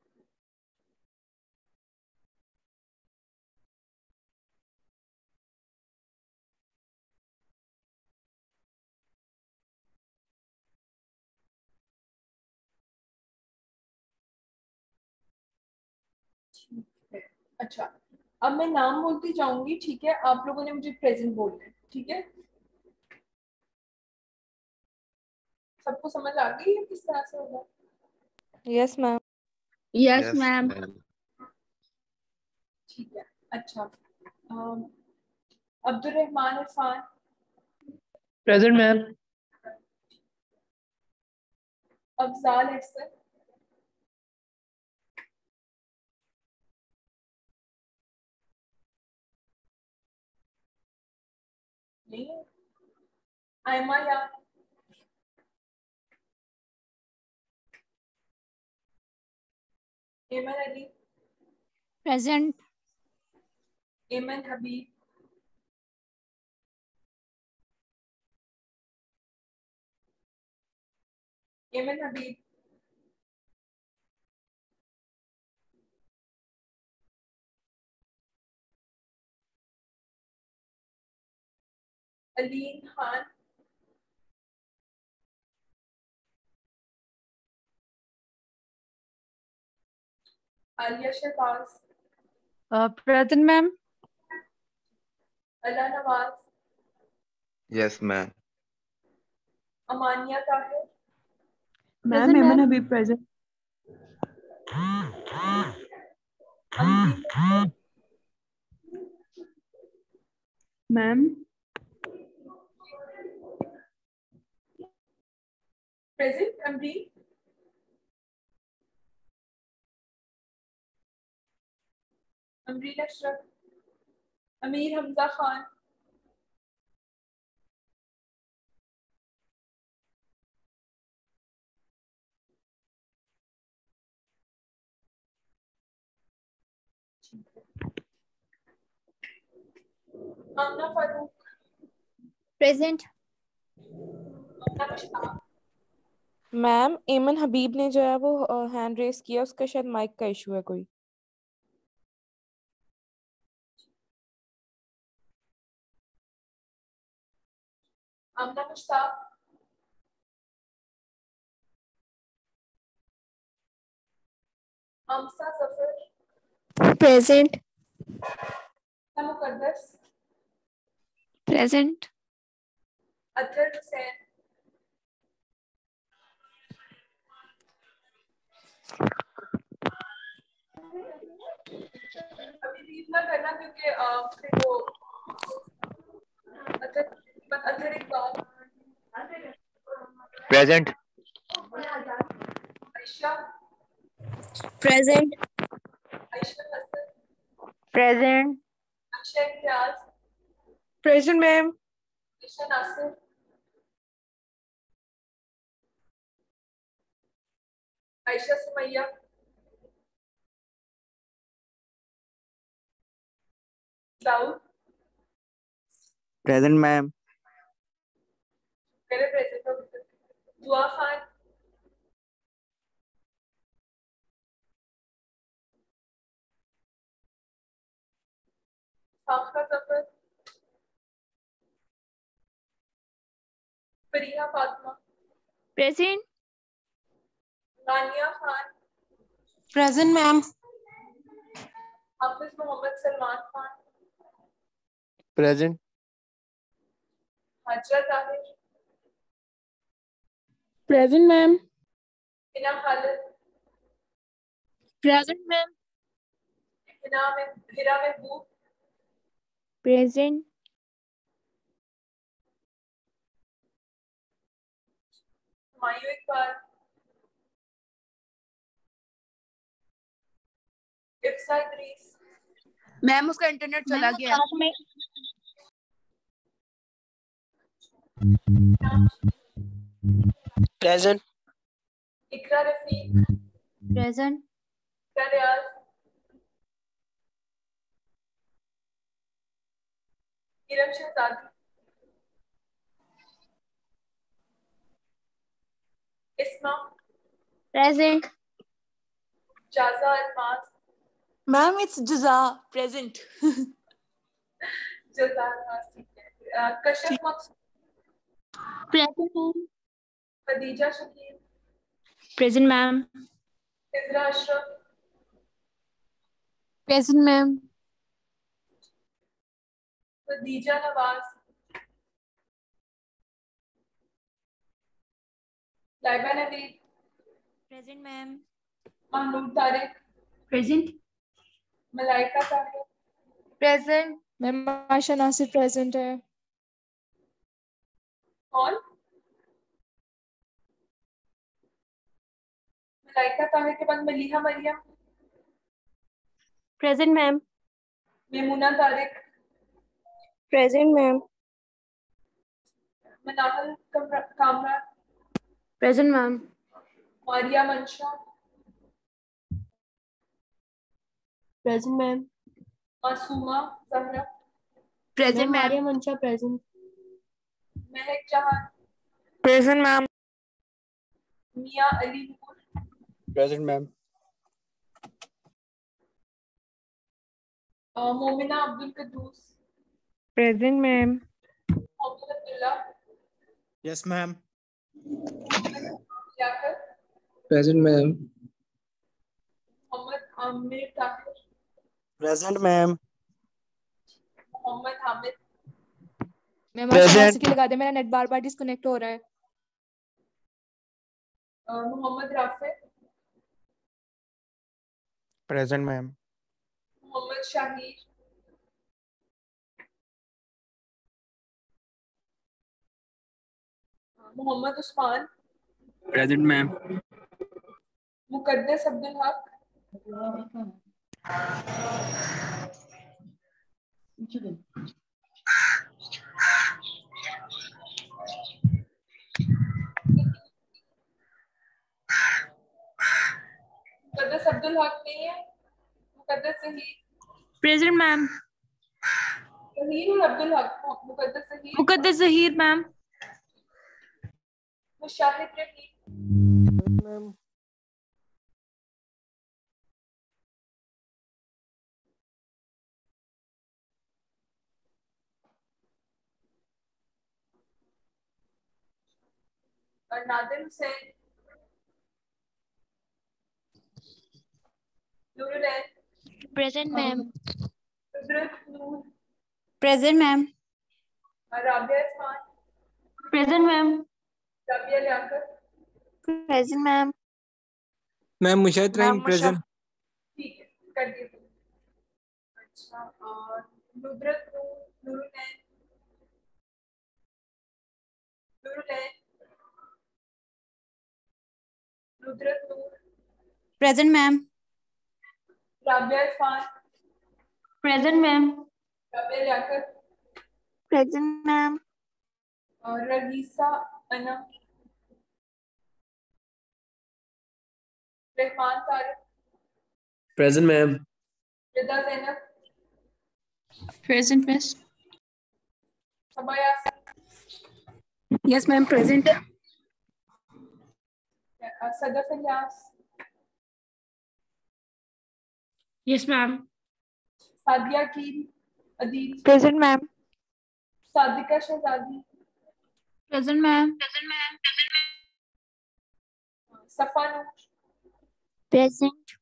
ठीक है, अच्छा, अब मैं नाम बोलती जाऊंगी। ठीक है, आप लोगों ने मुझे प्रेजेंट बोलना है। ठीक है, सबको समझ आ गई है किस तरह से होगा? Yes ma'am. Yes yes ma'am. Ma'am. ठीक है, अच्छा, अब्दुल रहमान इरफान, प्रेजेंट मैम। अफजाल अहसन, नहीं है, आयमा या, एमन Ali, present. Aiman Habib, Aiman Habib, Aleen Khan, Aliya Shahbaz, present ma'am. Ala Nawaz, yes ma'am. Amania Tahir, ma'am Aiman Habib present. Amreen, ma'am present, Amreen, Amreen Ashraf, Amir Hamza Khan, Amna Farooq, present. Amna Mushtaq, ma'am Aiman Habib ने जो है वो हैंड रेस किया, उसका शायद माइक का इशू है कोई। आमना मुश्ताक, अमसा जफर, प्रेजेंट। मुकद्दस, प्रेजेंट। अतहर हुसैन, अभी रीड ना करना क्योंकि फिर वो Athar Iqbal, present. Ayesha, present. Ayesha Hasan, present. Akshay Imtiaz, present ma'am. Ayesha Nasir, Ayesha Sumaiya, Dawood, present ma'am. मेरे प्रेजेंट हो गए। Dua Khan, Fakhra Zafar, Fariha Fatima, present. Rania Khan, present ma'am. Hafiz Mohammad Salman Khan, present. Hajra Tahir, present ma'am. Hina Khalid, present ma'am. Hira Mehboob, present. Humayun Iqbal, Ifsa Idrees, ma'am उसका इंटरनेट चला गया है। क्लास में present. Iqra Rafiq, present. Iqra Riaz, Iram Shahzadi, Isma, present. Jaza Almaz, ma'am it's Jaza present. Jaza Almaz, ठीक है। Kashif Maqsood, present ma'am. Khadija Shakeel, present ma'am. Izra Ashraf, present ma'am. Khadija Nawaz, Laiba Naveed, present ma'am. Mahmood Tariq, present. Malaika Tahir, present ma'am. Ayesha Nasir present है। कौन? मलाइका ताहिर के बाद Maliha Maryam, present ma'am. Maimuna Tariq, present ma'am. Manahil Kamran, present ma'am. Maria Mansha, present ma'am. Masooma Zahra, present ma'am ma'am. Arya Mansha present. Mehak Jahan, present ma'am. Mian Ali Noor, present ma'am. Momina Abdul Quddus, present ma'am. Mohammad Abdullah, yes ma'am. याकर, present ma'am. Mohammad Amir Tahir, present ma'am. Mohammad Hamid, ma'am Ayesha Nasir present. की लगा दे, मेरा net बार बार disconnect हो रहा है। Mohammad Rafay, present ma'am. Mohammad Shaheer, Mohammad Usman, present ma'am. Muqaddas Abdul Haq, Muqaddas Abdul Haq नहीं है, Muqaddas Zaheer, present ma'am. Zaheer और अब्दुल हक, मुकद्दस जहीर, मुकद्दस जहीर मैम। मुशाहिद रहीम, मैम। और Nadir Hussain, Noorulain, Present, ma'am. Qudrat Noor, Present, ma'am. Rabia Isman, Present, ma'am. Rabia Liaquat, Present, ma'am. Ma'am Mushahid ma'am Rahim present. ठीक है कर दिए तुम। अच्छा और नुदरत नूर, नूरुलैन, नूरुलैन, नुदरत नूर, Present, ma'am. Rabia Isman, Present, ma'am. Rabia Liaquat, Present, ma'am. और रगीसा अनम, रहमान तारिक, Present, ma'am. रिदा ज़ैनब, Present, miss. सबा Yasin, Yes, ma'am. Present. Sadaf Ilyas, Yes, ma'am. Sadia कील, अदील, Present, ma'am. सादिका शहजादी, Present, ma'am. सफा नूर, Present.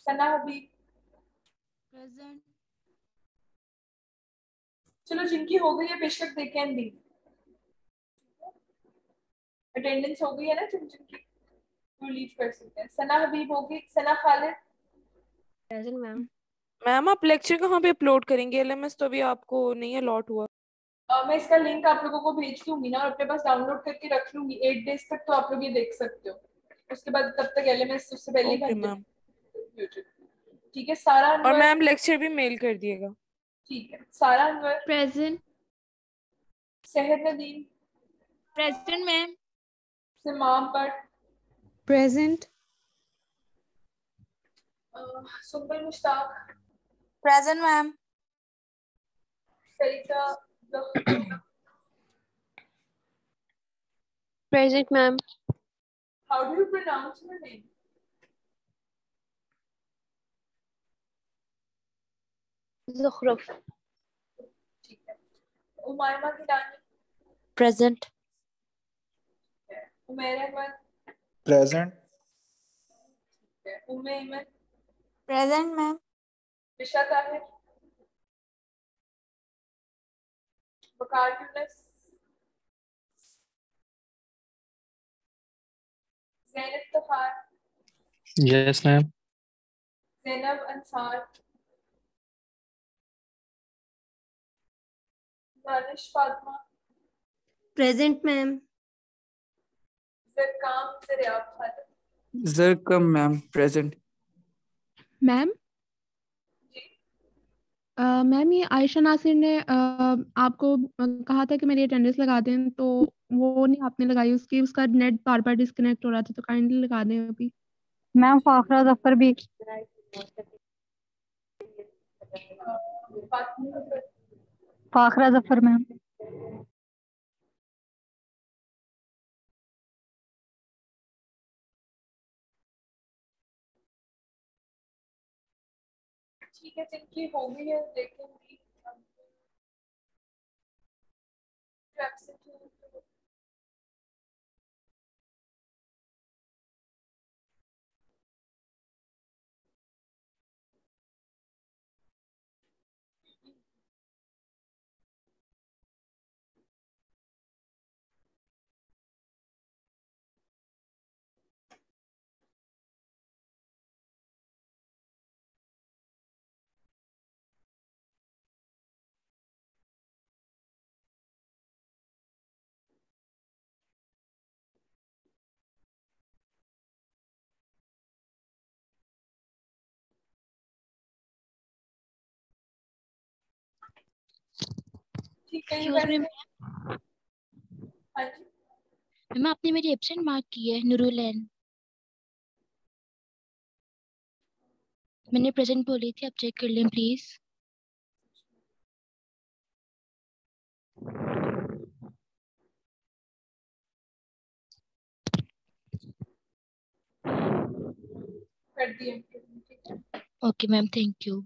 सना हबीब। Present. चलो जिनकी हो गई है बेशक दे कैन दी, अटेंडेंस हो गई है ना जिनकी वो लीव कर सकते हैं। सना हबीब हो गई, सना खालिद, Present, ma'am. मैम आप लेक्चर कहाँ पे अपलोड करेंगे? एलएमएस तो अभी आपको नहीं अलॉट हुआ। मैं इसका लिंक आप लोगों को भेज दूंगी ना और अपने पास डाउनलोड करके रख लूंगी 8 डेज तक, तो आप लोग ये देख सकते हो। उसके बाद तब तक एलएमएस उससे पहले ही ओके भर मैम। दे। ठीक है सारा और अनवर, मैम लेक्चर भी मेल कर दिएगा। ठीक है Sara Anwar, Present. Sehar Nadeem, Present, ma'am. Simam Butt, Present. Sumbal Mushtaq, Present, ma'am. Sarita Zahra, Present, ma'am. how do you pronounce your name? Zukhruf. ठीक है Umaima Gilani, Present. Umair Ahmed, present. Umme Iman, Present, ma'am. Visha Tahir, Waqar Younas, Zainab Tafar, Yes, ma'am. Zainab Ansar, Danish Fatima, Present, ma'am. Zarkam Zaryab Khalid. Zarkam ma'am present. Ma'am ma'am ये आयशा नासिर ने आपको कहा था कि मेरी अटेंडेंस लगा दें, तो वो नहीं आपने लगाई, उसका नेट बार बार डिस्कनेक्ट हो रहा था, तो काइंडली लगा दें अभी। मैम फाखरा जफर भी। फाखरा जफर मैम। ठीक है जिनकी हो गई है देखेंगे। ठीक है ये Excuse me, वैसे हाँ जी मैम आपने मेरी एब्सेंट मार्क की है नूरुलैन। मैंने प्रेजेंट बोली थी, आप चेक कर लें प्लीज। कर दिए ठीक है। Okay ma'am, thank you.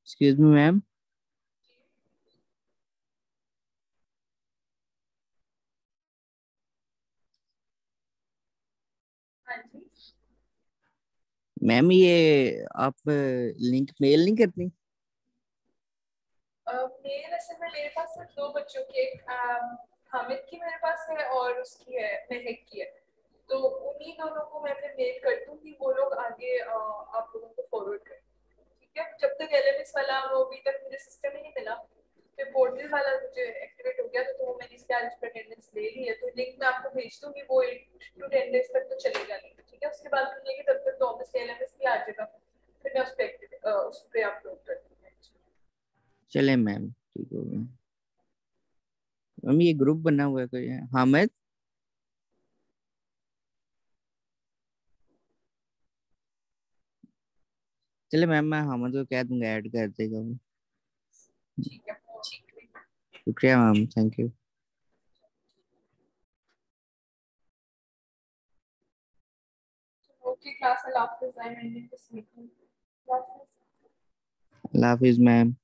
Excuse me ma'am. हाँ जी मैम ये आप लिंक मेल नहीं करती? मेल असल में मेरे पास सिर्फ दो बच्चों की, एक हामिद की मेरे पास है और उसकी है महक की है, तो उन्हीं दोनों को मैं फिर मेल कर दूँ कि वो लोग आगे आप लोगों को फॉरवर्ड करें। ठीक है, जब तक एलएमएस वाला वो अभी तक मुझे सिस्टम ही नहीं मिला, फिर पोर्टल वाला मुझे एक्टिवेट हो गया तो मैंने इसके आज पर अटेंडेंस ले ली है, तो लिंक मैं आपको भेज दूंगी, वो 8 to 10 डेज तक तो चलेगा नहीं। ठीक है, उसके बाद मिलेगी तब तक तो ऑब्वियसली एलएमएस भी आ जाएगा, फिर मैं उस पर अपलोड कर दूंगी। चले मैम, ठीक हो गया। मैम ये ग्रुप बना हुआ है कोई? हामिद, चले मैम मैं हामिद को कह दूंगा, ऐड कर देगा वो। ठीक है, शुक्रिया ma'am, thank you. Okay class, अल्लाह हाफिज़, I am ending this meeting. अल्लाह हाफिज मैम।